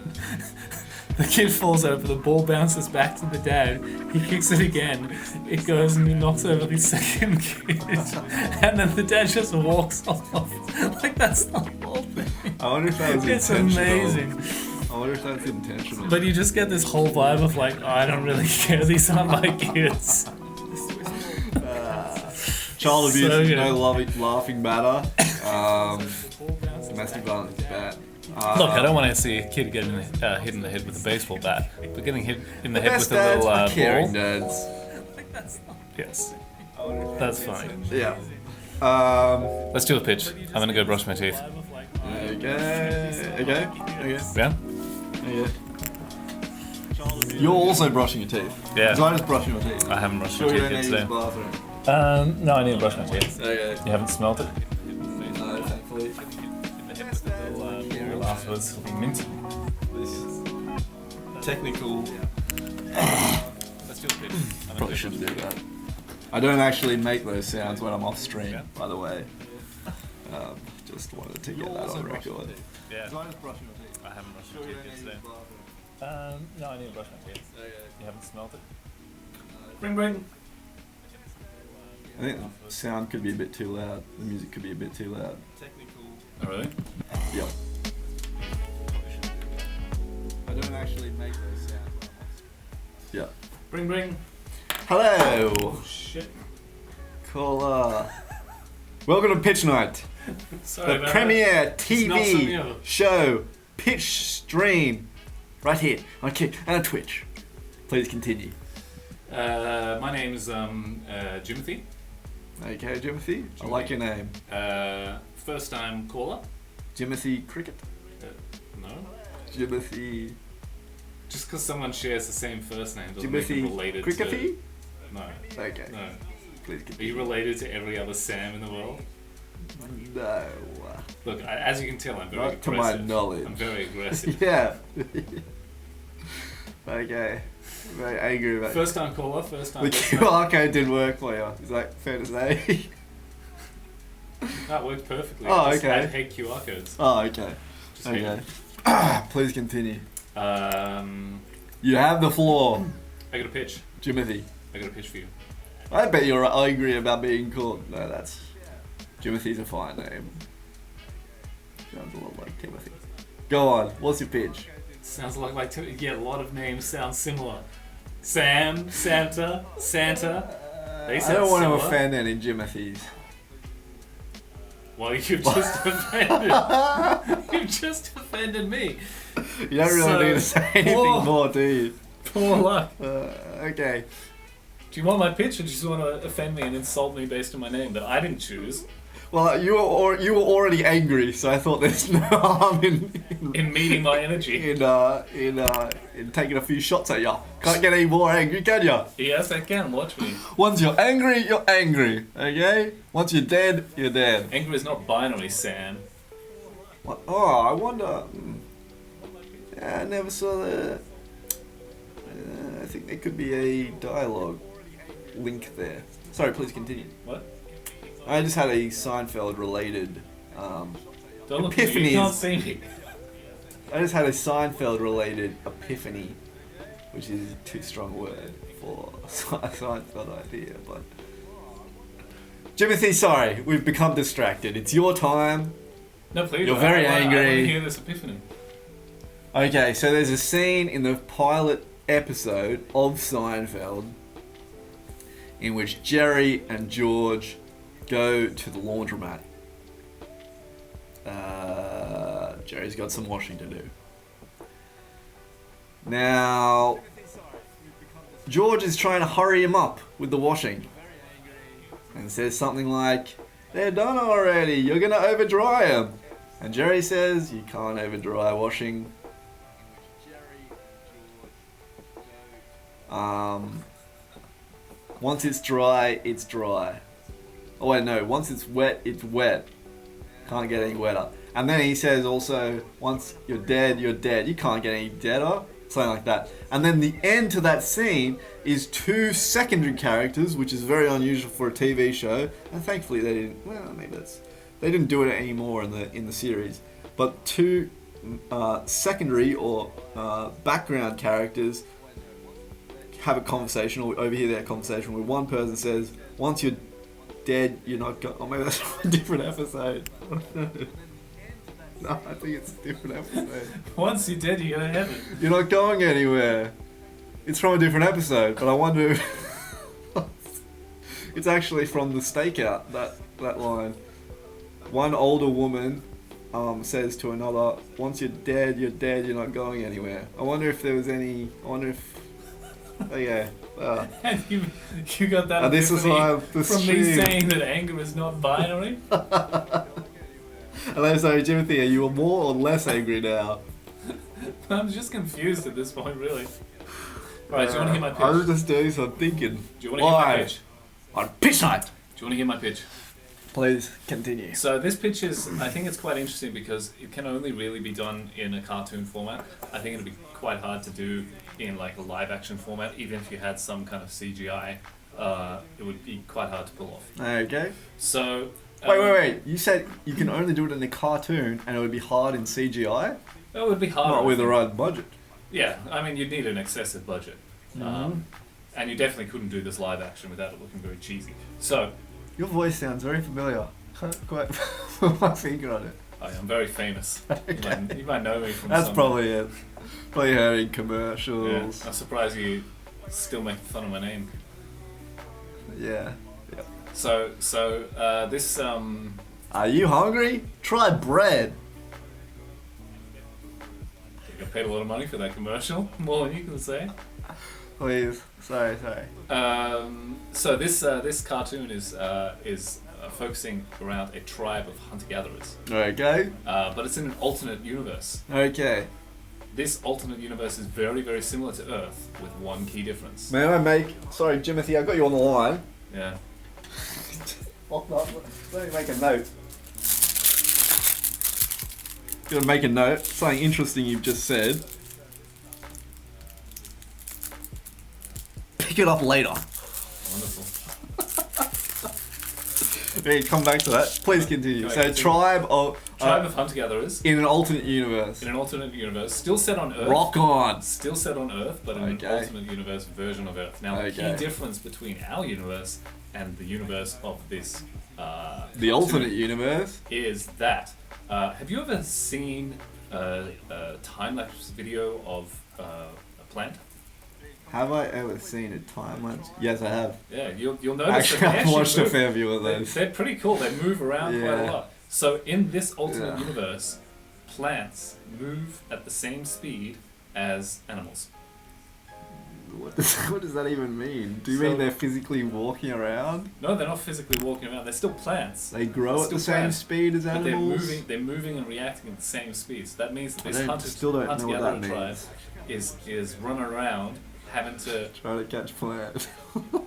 The kid falls over, the ball bounces back to the dad, he kicks it again, it goes and he knocks over the second kid, and then the dad just walks off. Like, that's the whole thing. I wonder if that was It's intentional. amazing. I wonder if that's intentional. But you just get this whole vibe of like, oh, I don't really care, these aren't my kids. Child abuse So is good. no laughing matter. Domestic violence is bad. Look, I don't want to see a kid getting hit in the head with a baseball bat, but getting hit in the head Best with a little dads are caring ball. dads. Yes, that's fine. Yeah. Let's do a pitch. I'm gonna go brush my teeth. Okay. Yeah? Okay. You're also brushing your teeth. Yeah. So I just brushing your teeth. I haven't brushed my Sure, you teeth don't yet need to today. use the bathroom. No, I need to brush my teeth. Okay. You haven't smelt it? No, thankfully. Afterwards, it'll be mint. This technical. Let's do a pitch. Probably shouldn't do that. I don't actually make those sounds when I'm off stream, by the way. Just wanted to get that on record. Yeah. So I just brushing your teeth. I haven't brushed my teeth yet today. No, I need to brush my teeth. You haven't smelt it? Bring. I think the sound could be a bit too loud. The music could be a bit too loud. Oh, really? Yep. I don't actually make those sounds. Yeah. Bring. Hello, Oh, shit. caller. Welcome to Pitch Night, Sorry, the man. premier not something TV else. show pitch stream, right here on Kick and on Twitch. Please continue. My name's Jimothy. Okay, Jimothy. I like your name. First time caller. Jimothy Cricket. No. Jimothy. Just because someone shares the same first name doesn't make them Jimothy related Crickety. to... No. Okay. No. Please Are continue. you related to every other Sam in the world? No. Look, as you can tell, I'm very Not to my aggressive. knowledge. I'm very aggressive. Yeah. Okay. Very angry about First time caller, first time the listener. QR code didn't work for you. Is that fair to say? That worked perfectly. Oh, I just- okay. I hate QR codes. Oh, okay. Just hate Okay. them. Please continue. You have the floor, I got a pitch. Jimothy. I got a pitch for you. I bet you're angry about being called. No, that's. Jimothy's a fine name. Sounds a lot like Timothy. Go on. What's your pitch? Sounds like yeah, a lot of names sound similar. Sam, Santa. They I sound don't want to similar. offend any Jimothys. Well, you've just offended. You've just offended me. You don't really So- need to say anything Whoa. more, do you? Poor luck. Okay. Do you want my pitch, or do you just want to offend me and insult me based on my name that I didn't choose? Well, you were already angry, so I thought there's no harm In meeting my energy. in taking a few shots at ya. Can't get any more angry, can ya? Yes, I can. Watch me. Once you're angry, you're angry. Okay? Once you're dead, you're dead. Anger is not binary, Sam. What? Oh, I wonder. Yeah, I never saw the. I think there could be a dialogue link there. Sorry, please continue. What? I just had a Seinfeld related Don't look at me. You can't see me. I just had a Seinfeld related epiphany, which is a too strong word for a Seinfeld idea, but Jimothy, sorry, we've become distracted. It's your time. No, please. You're very I want to angry. hear this epiphany. Okay, so there's a scene in the pilot episode of Seinfeld in which Jerry and George go to the laundromat. Jerry's got some washing to do. Now, George is trying to hurry him up with the washing and says something like, "They're done already, you're gonna overdry them." And Jerry says, "You can't overdry washing." Once it's dry, it's dry. Oh wait, no, once it's wet, it's wet. Can't get any wetter. And then he says also, once you're dead, you're dead. You can't get any deader. Something like that. And then the end to that scene is two secondary characters, which is very unusual for a TV show. And thankfully they didn't, well, maybe they didn't do it anymore in the series. But two secondary or background characters have a conversation, or overhear their conversation, where one person says, "Once you're dead, you're not going." Oh, maybe that's a different episode. No, I think it's a different episode. Once you're dead, you go to heaven. You're not going anywhere. It's from a different episode, but I wonder if it's actually from the Stakeout, that line. One older woman says to another, "Once you're dead, you're not going anywhere." I wonder if there was any... Oh yeah. And you got that this is why the from stream. me saying that anger is not binary? And I'm sorry, Timothy, are you more or less angry now? I'm just confused at this point, really. Alright, do you want to hear my pitch? I was just doing some thinking. Do you want to hear my pitch? On pitchNIGHT! Do you want to hear my pitch? Please, continue. So this pitch is, I think it's quite interesting because it can only really be done in a cartoon format. I think it'd be quite hard to do in like a live action format. Even if you had some kind of CGI, it would be quite hard to pull off. Okay. So... Wait. You said you can only do it in a cartoon and it would be hard in CGI? It would be hard. Not with the right budget. Yeah, I mean, you'd need an excessive budget. And you definitely couldn't do this live action without it looking very cheesy. So... Your voice sounds very familiar. Can't quite put my finger on it. I'm very famous. Okay. You might know me from That's some... probably it. Probably heard in commercials. Yeah, I'm surprised you still make fun of my name. Yeah. So this Are you hungry? Try bread. You got paid a lot of money for that commercial, more than you can say. Please. Sorry. So this cartoon is focusing around a tribe of hunter-gatherers. Okay. But it's in an alternate universe. Okay. This alternate universe is very, very similar to Earth, with one key difference. May I make... Sorry, Jimothy, I got you on the line. Yeah. Let me make a note. Gonna make a note. Something interesting you've just said. Pick it up later. Wonderful. Okay, come back to that. Please continue. Okay, So, continue. tribe of hunter-gatherers in an alternate universe. in an alternate universe, still set on Earth. Rock on. Still set on Earth, but in an alternate universe version of Earth. Now, the key difference between our universe and the universe of this The alternate universe is that have you ever seen a time-lapse video of a plant? Have I ever seen a time lapse? Yes, I have. Yeah, you'll notice Actually, that they I've watched a move. fair few of those. They're pretty cool. They move around quite a Yeah. lot. So in this alternate Yeah. universe, plants move at the same speed as animals. What does that even mean? Do you So- mean they're physically walking around? No, they're not physically walking around. They're still plants. They grow They're at the still same plants, speed as But animals? they're moving and reacting at the same speed. So that means that I this still don't know what hunter-gatherer that tribe means. is running around having to Trying to catch plants.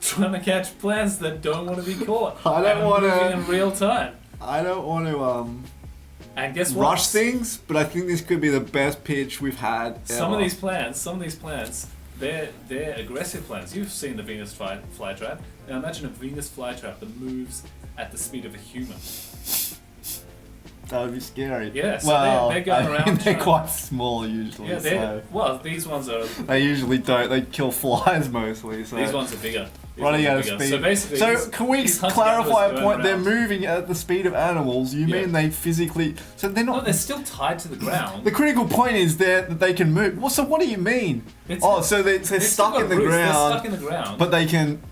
trying to catch plants that don't want to be caught. I don't and are wanna- moving in real time. I don't want to And guess what? rush things, but I think this could be the best pitch we've had ever. Some of these plants, they're aggressive plants. You've seen the Venus flytrap. Now imagine a Venus flytrap that moves at the speed of a human. That would be scary. Yeah, so well, they're going I mean, around they're trying- quite small usually. Yeah, so well, these ones are they usually don't. They kill flies mostly. So these ones are bigger. These running ones at are a bigger. speed. So basically, So can we these clarify a hunter-gatherers point? They're going around. moving at the speed of animals. You Yeah. mean they physically? So they're No, not. they're still tied to the ground. The critical point is that they can move. Well, so what do you mean? It's- So they're They've stuck still in got the roots, ground. They're stuck in the ground. But they can.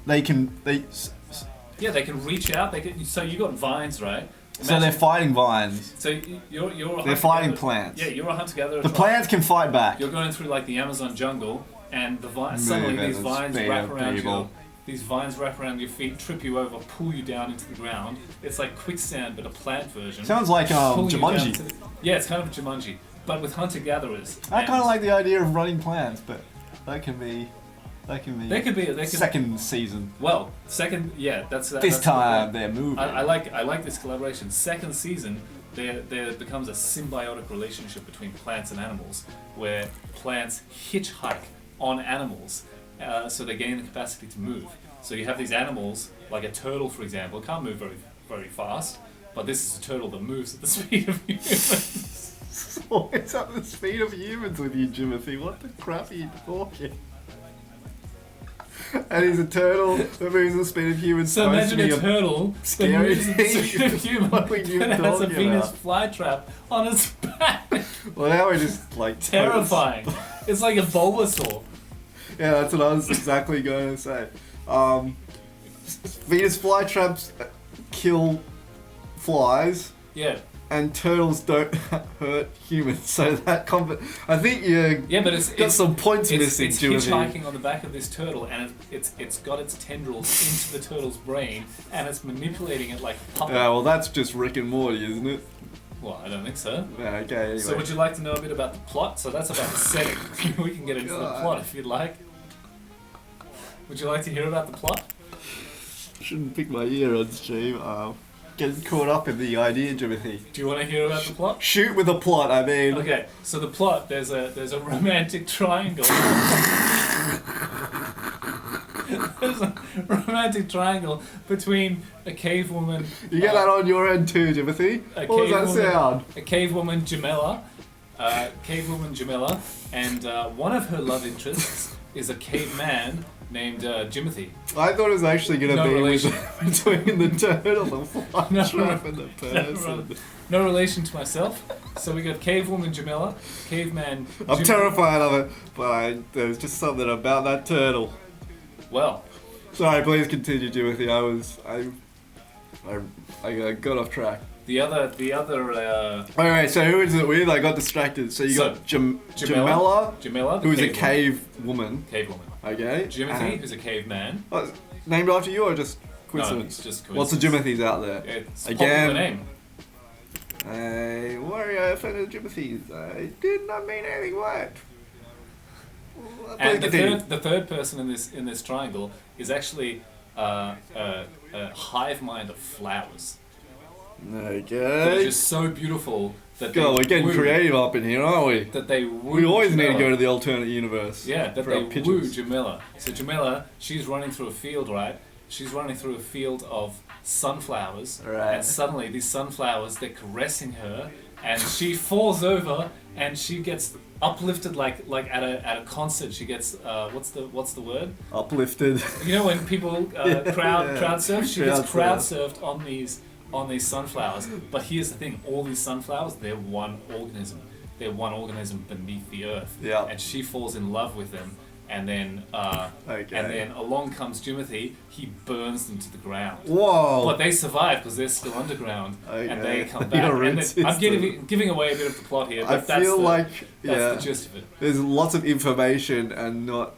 Yeah, they can reach out. They can. So you got vines, right? So they're fighting vines. So you're a They're fighting hunter-gatherer- plants. Yeah, you're a hunter-gatherer. The tribe. plants can fight back. You're going through like the Amazon jungle, and the vines. Suddenly, Move at these the vines speed wrap of around people. you. These vines wrap around your feet, trip you over, pull you down into the ground. It's like quicksand, but a plant version. Sounds like Pulling you down Jumanji. to the- yeah, it's kind of Jumanji, but with hunter-gatherers. I And kind of like the idea of running plants, but that can be. They could be. second season. Well, second. Yeah, that's This that's the time point. they're moving. I like this collaboration. Second season, there becomes a symbiotic relationship between plants and animals, where plants hitchhike on animals, so they gain the capacity to move. So you have these animals, like a turtle, for example, it can't move very fast, but this is a turtle that moves at the speed of humans. So it's at the speed of humans with you, Jimothy. What the crap are you talking? And he's a turtle that moves at the speed of humans. So supposed to imagine be a turtle that scary moves at the speed of thing. human What were you that has a talking Venus about? flytrap on its back. Well, now we're just like Terrifying. It's like a Bulbasaur. Yeah, that's what I was exactly going to say. Venus flytraps kill flies, Yeah. and turtles don't hurt humans. So that I think you Yeah, but it's got some points it's missing, Jimothy. hitchhiking on the back of this turtle, and it's got its tendrils into the turtle's brain, and it's manipulating it like a puppet. Yeah, well, that's just Rick and Morty, isn't it? Well, I don't think so. Yeah, okay, anyway. So would you like to know a bit about the plot? So that's about the setting. We can get into the God. plot if you'd like. Would you like to hear about the plot? Shouldn't pick my ear on stream. Getting caught up in the idea, Jimothy. Do you want to hear about the plot? Shoot with a plot, I mean. Okay, so the plot, there's a romantic triangle. There's a romantic triangle between a cave woman. You get that on your end too, Jimothy. A What does that cave woman- sound? A cave woman, Jamela, and one of her love interests is a caveman named Jimothy. I thought it was actually going to No be relation. between the turtle, the fly No, trap, and the person. No relation to myself. So we got cave woman Jamela, caveman. I'm Jimothy. terrified of it, but there's just something about that turtle. Well, Sorry, please continue, Jimothy. I got off track. the other. Alright, so who is it with? I got distracted. So you So, got Jamela, Jamela, the who's a cave cave woman. Cave woman. Okay. Jimothy, and- who's a caveman. Oh, named after you or just No, coincidence? it's just What's the coincidence. Jimothys out there? It's Again. popular name. Hey, warrior fan of Jimothys. I did not mean anything wet. And the third person in this triangle is actually a hive mind of flowers. They're Okay. just so beautiful that God, we're getting woo, creative up in here, aren't we? That they woo We always need to Jamela. go to the alternate universe. Yeah, that for they our woo pitches. Jamila. So Jamila, she's running through a field, right? She's running through a field of sunflowers, Right. and suddenly these sunflowers, they're caressing her, and she falls over, and she gets uplifted like at a concert. She gets what's the word? Uplifted. You know when people crowd surf, she gets crowd surf. surfed on these sunflowers. But here's the thing: all these sunflowers, they're one organism. They're one organism beneath the earth. Yeah. And she falls in love with them, and then along comes Jimothy. He burns them to the ground. Whoa. But they survive because they're still underground, and they Okay. come back. Your And root then, I'm system. giving away a bit of the plot here, but I that's feel the, like that's yeah, the gist of it. there's lots of information and not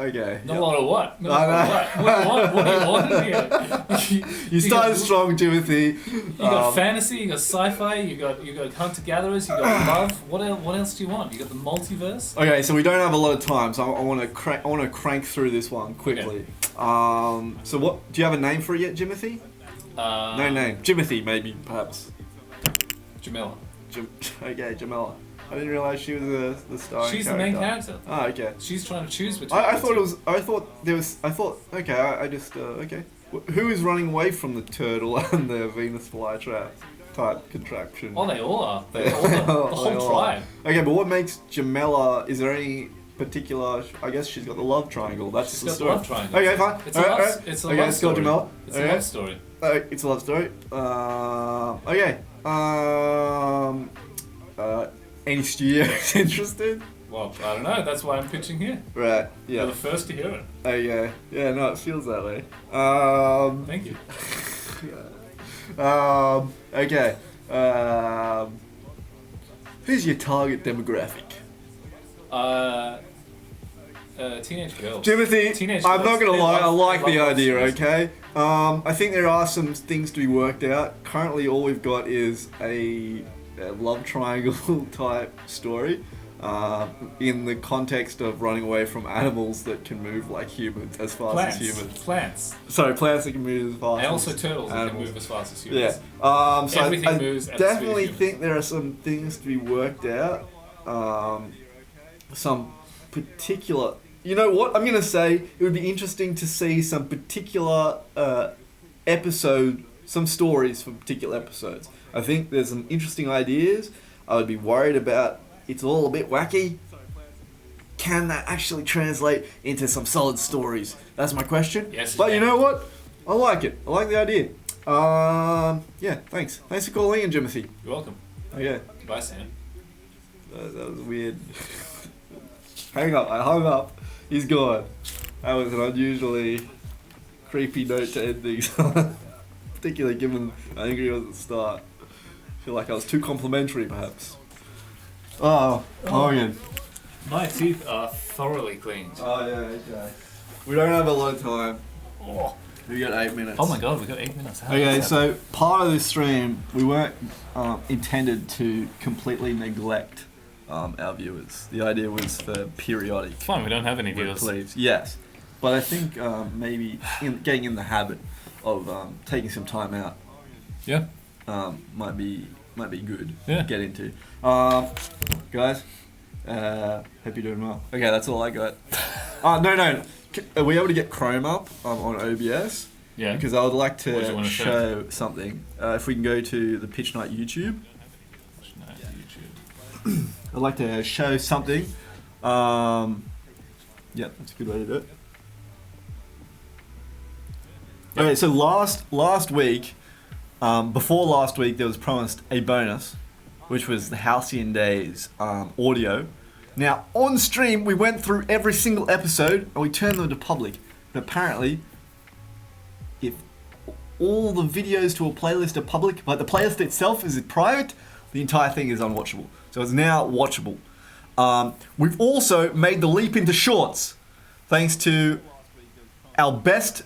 Okay. Not a lot of what? Not I a lot of what? What do you want here? You started strong, Timothy. You got fantasy, you got sci-fi, you got hunter gatherers, you got love. What else do you want? You got the multiverse. Okay, so we don't have a lot of time, so I want to crank through this one quickly. Okay. So what? Do you have a name for it yet, Jimothy? No name. Jimothy, maybe, perhaps. Jamila. Okay, Jamila. I didn't realize she was the star. She's the main character. Oh, okay. She's trying to choose between. I thought. Okay, I just. Okay. Who is running away from the turtle and the Venus flytrap type contraption? Oh, they all are. They all are. The whole tribe. Okay, but what makes Jamela? Is there any particular? I guess she's got the love triangle. That's She's the got story. The love triangle. Okay, fine. It's a love. It's a love story. Jamela. It's a love story. It's a love story. Okay. Any studios interested? Well, I don't know. That's why I'm pitching here. Right. Yeah. You're the first to hear it. Okay. Yeah. No, it feels that way. Thank you. Okay. Who's your target demographic? Teenage girls. Timothy, Teenage I'm girls. not gonna lie, I like the idea, stories. okay? I think there are some things to be worked out. Currently all we've got is a love triangle type story in the context of running away from animals that can move like humans, as fast as humans. Plants. Sorry, plants that can move as fast And also as turtles that can animals. move as fast as humans. Yeah. So Everything I moves at the speed of definitely humans. think there are some things to be worked out. Some particular... You know what? I'm going to say it would be interesting to see some particular episode, some stories from particular episodes. I think there's some interesting ideas. I would be worried about it's all a bit wacky. Can that actually translate into some solid stories? That's my question. Yes, but you know what? I like it. I like the idea. Yeah, thanks. Thanks for calling in, Jimothy. You're welcome. Okay. Bye, Sam. That was weird. Hang up. I hung up. He's gone. That was an unusually creepy note to end things on. Particularly given how angry he was at the start. I feel like I was too complimentary, perhaps. Oh, Morgan. My teeth are thoroughly cleaned. Oh, yeah, okay. We don't have a lot of time. Oh, We got 8 minutes. oh my god, we've got 8 minutes. How Okay, is that? so part of this stream, we weren't intended to completely neglect our viewers. The idea was for periodic. It's fine, we don't have any viewers. Please, yes. But I think maybe getting in the habit of taking some time out Yeah. might be good Yeah. to get into. Guys, hope you're doing well. Okay, that's all I got. No. Are we able to get Chrome up on OBS? Yeah. Because I would like What do you to wanna show something. If we can go to the pitchNIGHT YouTube. YouTube. I'd like to show something. Yeah, that's a good way to do it. Okay, so last week, before last week, there was promised a bonus, which was the Halcyon Days audio. Now, on stream, we went through every single episode and we turned them to public. But apparently, if all the videos to a playlist are public, like the playlist itself is private, the entire thing is unwatchable. So it's now watchable. We've also made the leap into shorts, thanks to our best,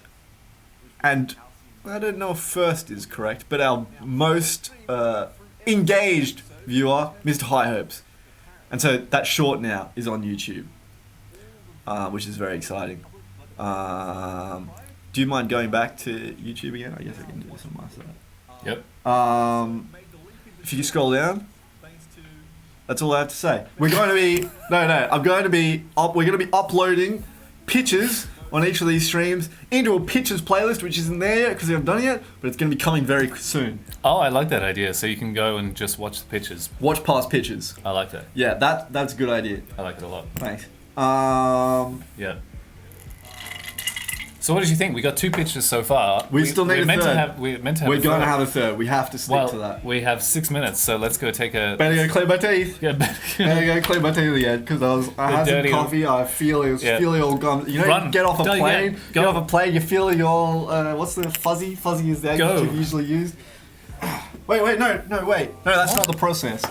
and I don't know if first is correct, but our most engaged viewer, Mr. High Hopes. And so that short now is on YouTube, which is very exciting. Do you mind going back to YouTube again? I guess I can do this on my side. Yep. If you scroll down, that's all I have to say. We're going to be we're going to be uploading pictures on each of these streams into a pictures playlist, which isn't there yet because we haven't done it yet, but it's going to be coming very soon. Oh, I like that idea. So you can go and just watch the pictures. Watch past pictures. I like that. Yeah, that's a good idea. I like it a lot. Thanks. Yeah. So what did you think? We got 2 pictures so far. We still need a third. We're meant to have We're a going to third. have a third. We have to stick to that. We have 6 minutes, so let's go take a... Better go clean my teeth. Yeah, Better go clean my teeth again because I had some dirty- coffee. I feel it was feeling all gum. You know, Run. you get off a Go, plane. yeah. Get Go. off a plane. You're feeling all. What's the fuzzy? Fuzzy is the adjective usually used. Wait, no, that's not the process.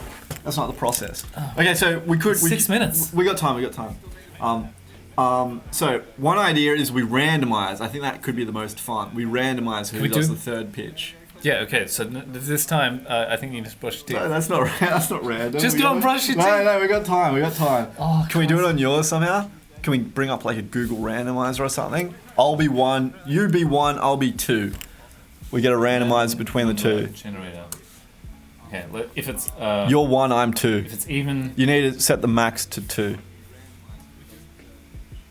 That's not the process. Okay, so we could. 6 minutes. We got time. So one idea is we randomize. I think that could be the most fun. We randomize who we does do- the third pitch. Yeah, okay, so this time, I think you need to brush your teeth. No, that's not that's not random. Just We go got- and brush your No, teeth. no, we got time. We got time. Oh, Can we do it on yours somehow? Can we bring up like a Google randomizer or something? I'll be 1, you be 1, I'll be 2. We get a randomizer between the two. Generator. Okay, if it's You're 1, I'm 2. if it's even. You need to set the max to 2.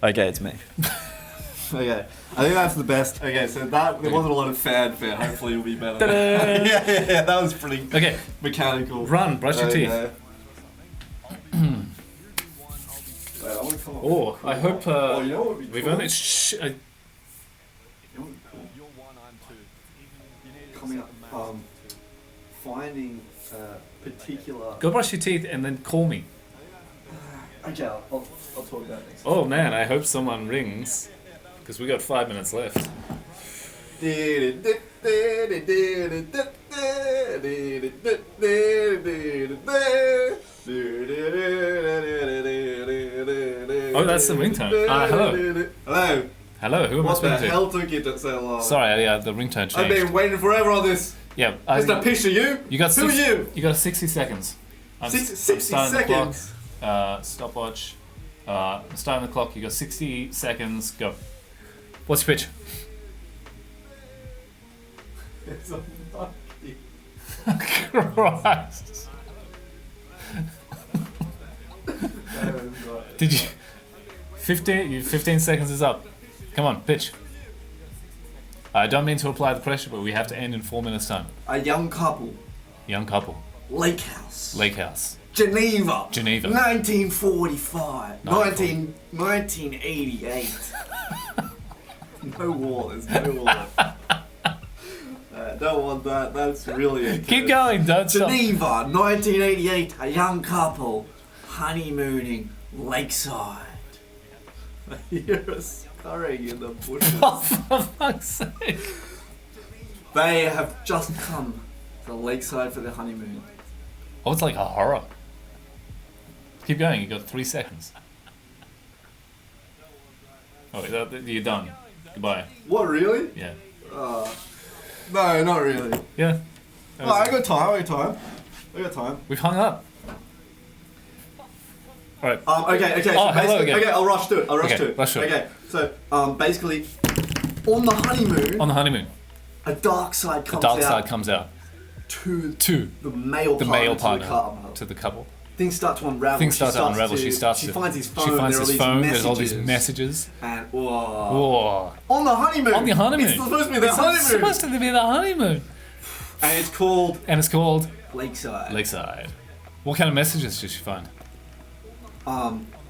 Okay, it's me. Okay, I think that's the best. Okay, so that there wasn't a lot of fanfare. Hopefully, it'll be better. Ta-da! yeah, that was pretty Okay, mechanical. run, brush your teeth. Wait, I wanna come up Oh, with- I hope Oh, you know what would be we've cool? only. Coming up, finding particular. Go brush your teeth and then call me. Okay, I'll talk about it next. Oh man, I hope someone rings, because we got 5 minutes left. Oh, that's the ringtone. Hello. Hello. Hello, who am I What the speaking to? hell took you so long? Sorry, yeah, the ringtone changed. I've been waiting forever on this. Yeah, Just a picture you. you got Who are you? You got 60 seconds. I'm 60 starting the clock. seconds. Stopwatch. I'm starting the clock. You got 60 seconds. Go. What's your pitch? It's a monkey. Christ. Did you? 15 seconds is up. Come on, pitch. I don't mean to apply the pressure, but we have to end in 4 minutes' time. A young couple. Young couple. Lake house. Lake house. Geneva. Geneva. 1945. 1988. No war. There's no war. Don't want that. That's really. Keep going, don't stop. Geneva, 1988. A young couple honeymooning lakeside. You're scurrying in the bushes. Oh, for fuck's sake. They have just come to the lakeside for their honeymoon. Oh, it's like a horror. Keep going, you got 3 seconds. Oh, you're done. Goodbye. What, really? Yeah. No, not really. Yeah. That was I it. got time. I got time. We've hung up. Alright. Okay. Oh, So hello basically, again. okay, I'll rush to it. Okay, rush to it. Okay, so basically, on the honeymoon, On the honeymoon, a dark side the comes dark out side comes out to to the male the partner. male to partner the couple. to the couple. Things start to unravel. Things start to unravel. She finds his phone. She finds there are his these phone. Messages, There's all these messages. And Whoa. on the honeymoon. On the honeymoon. It's supposed to be the It's honeymoon. supposed to be the honeymoon. And it's called And it's called Lakeside. Lakeside. What kind of messages did she find?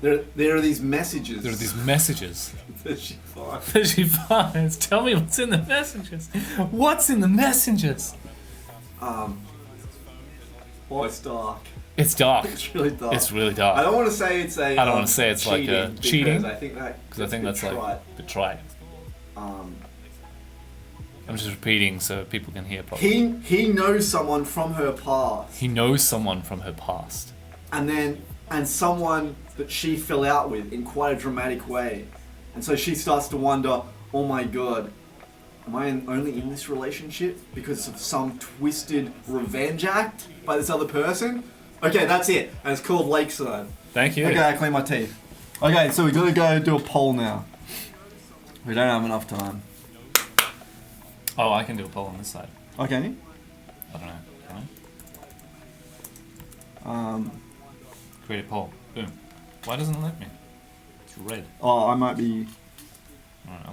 There are these messages. There are these messages that she finds. that she finds. Tell me what's in the messages. What's in the messages? Oh, it's dark. It's dark. It's really dark. It's really I dark. don't want to say it's a. I don't want to say it's like a cheating, I think that. because I think that's like right. a bit trite. Um, I'm just repeating so people can hear properly. he knows someone from her past, He knows someone from her past. and someone that she fell out with in quite a dramatic way, and so she starts to wonder, oh my god, am I only in this relationship because of some twisted revenge act by this other person? Okay, that's it, and it's called Lakeside. Thank you. Okay, I clean my teeth. Okay, so we gotta go do a poll now. We don't have enough time. Oh, I can do a poll on this side. Oh, can you? I don't know. Can Um, I? Create a poll. Boom. Why doesn't it let me? It's red. oh, I might be.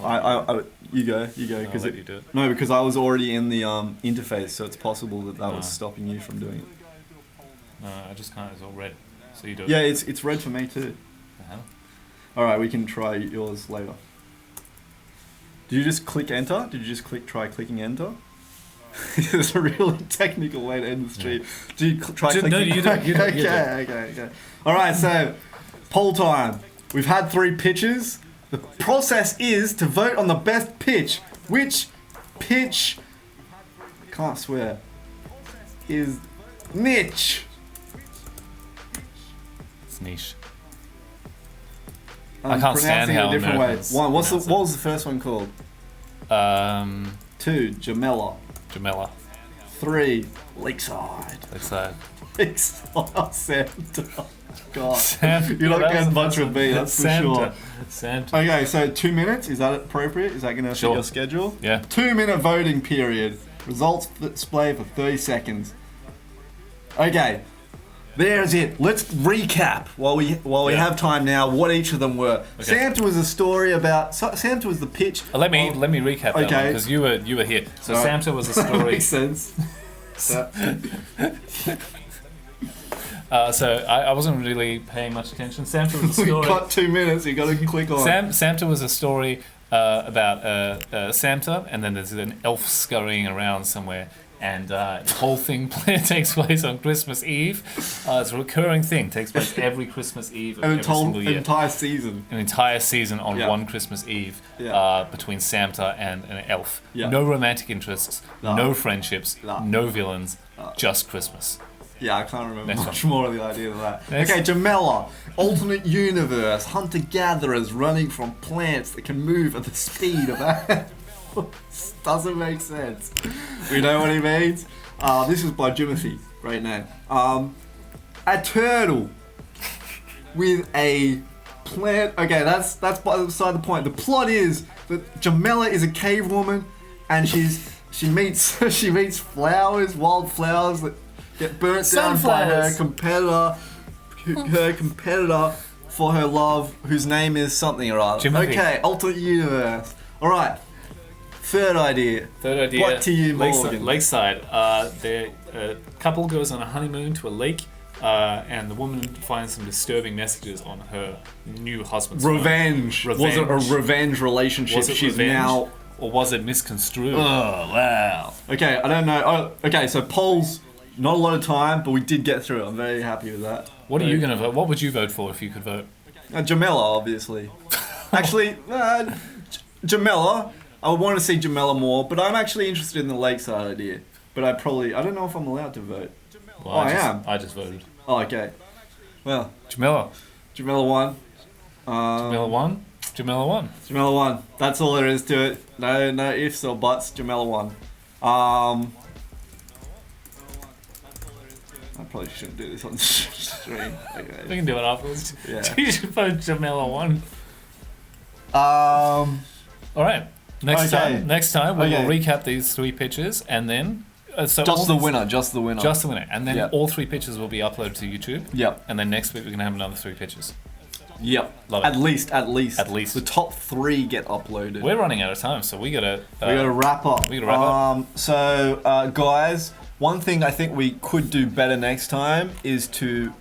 Alright, You go, I'll because let you do it. no, because I was already in the interface, so it's possible that was Ah. stopping you from doing it. No, I just can't. It's all red. So you do it. Yeah, it's red for me too. The hell? All right, we can try yours later. Did you just click enter? Did you just try clicking enter? It's a really technical way to end the stream. Do you try No, clicking? you do it, you do it, you do it. Okay. All right, so poll time. We've had 3 pitches. The process is to vote on the best pitch. Which pitch? Can't swear. Is niche. It's niche. I can't stand pronouncing how it a different Americans way. One, what pronounce was the first one called? it. 2, Jamela. Jamela. 3, Lakeside. Lakeside. Lakeside Santa. God. Santa. You're not That was getting the much first with one. me, that's for Santa. sure. Santa. Okay, so 2 minutes, is that appropriate? Is that going to fit Sure. your schedule? Yeah. 2-minute voting period. Results display for 30 seconds. Okay, there's it. Let's recap while we Yeah. have time now what each of them were. Okay. Santa was a story about. Santa was the pitch. Let me recap that one Okay. because you were here. So Alright. Santa was a That story. makes sense. So I wasn't really paying much attention. Santa was a We story. got 2 minutes. You got to click on. Santa was a story about Santa, and then there's an elf scurrying around somewhere, and the whole thing takes place on Christmas Eve. It's a recurring thing. Takes place every Christmas Eve of every single year. Entire season. An entire season on Yeah. one Christmas Eve Yeah. between Santa and an elf. Yeah. No romantic interests, No. no friendships, No. no villains, just Christmas. Yeah, I can't remember Next much one. more of the idea than that. Next. Okay, Jamela, alternate universe, hunter-gatherers running from plants that can move at the speed of animals. Doesn't make sense. We know what he means. This is by Jimothy, great name. A turtle with a plant. Okay, that's beside the point. The plot is that Jamela is a cave woman, and she meets flowers, wild flowers that get burnt down by her Sunflowers. competitor for her love, whose name is something or other. Jimothy. Okay, alternate universe. All right. Third idea. Third idea. What to you, Lakeside. Morgan? Lakeside. A couple goes on a honeymoon to a lake, and the woman finds some disturbing messages on her new husband's phone. Revenge. Was it Revenge. a revenge relationship? Was it She's revenge? now. Or was it misconstrued? Oh wow. Okay, I don't know. Oh, okay, so polls. Not a lot of time, but we did get through it. I'm very happy with that. What are you going to vote? What would you vote for if you could vote? Jamela, obviously. Actually, Jamela. I want to see Jamela more, but I'm actually interested in the Lakeside idea. But I don't know if I'm allowed to vote. Well, I am. I just voted. Oh, okay. Well, Jamila. Jamela won. Jamila won. Jamila won. Jamela won. That's all there is to it. No ifs or buts. Jamela won. I probably shouldn't do this on stream. We Okay. can do it afterwards. Yeah. You should vote Jamila won. Um. All right. Next Okay. time we Okay. will recap these three pitches, and then so all Just the these- winner. Just the winner. Just the winner, and then Yep. all three pitches will be uploaded to YouTube. Yep. And then next week we're gonna have another three pitches. Yep. Love it. At least. At least. The top 3 get uploaded. We're running out of time, so we gotta. We gotta wrap up. we gotta wrap up. So, guys, one thing I think we could do better next time is to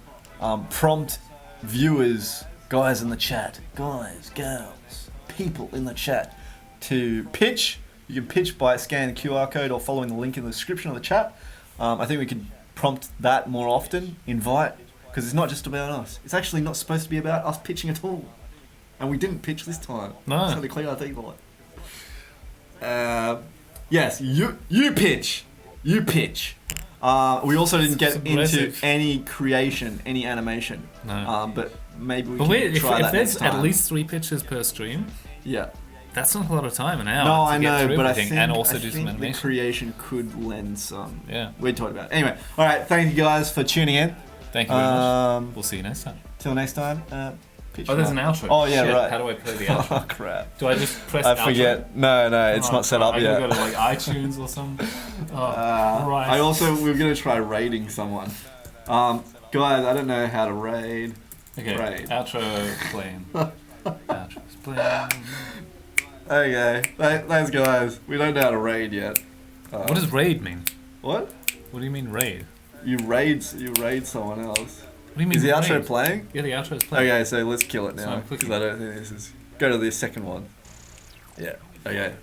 prompt viewers, guys in the chat, guys, girls, people in the chat, to pitch. You can pitch by scanning the QR code or following the link in the description of the chat. I think we could prompt that more often, invite, because it's not just about us. It's actually not supposed to be about us pitching at all. And we didn't pitch this time. No. So to clear our teeth on it. Yes, you pitch. You pitch. We also didn't get It's into aggressive. any creation, any animation. No. But maybe we But can wait, if try that there's next time. at least 3 pitches per stream, Yeah. that's not a lot of time, an hour. No, to I get know, through but I everything think, and also I do some think the animation. creation could lend some. Yeah. We talked about it. Anyway, all right. Thank you guys for tuning in. Thank you very much. Um, We'll see you next time. Till next time. Pitch Oh, there's an night. outro. Oh yeah, Shit, right. How do I play the outro? Oh crap. Do I just press I outro? forget. No, it's Oh, not set God, up I yet. gotta go to like iTunes or something. Oh, Christ. I also we're gonna try raiding someone. Guys, I don't know how to raid. Okay, Raid. outro playing. Outro's playing. Okay, thanks guys. We don't know how to raid yet. What does raid mean? What? What do you mean raid? You raid someone else. What do you mean Is the raid? outro playing? Yeah, the outro's playing. Okay, so let's kill it So now I'm clicking. because I don't think this is. Go to the second one. Yeah. Okay.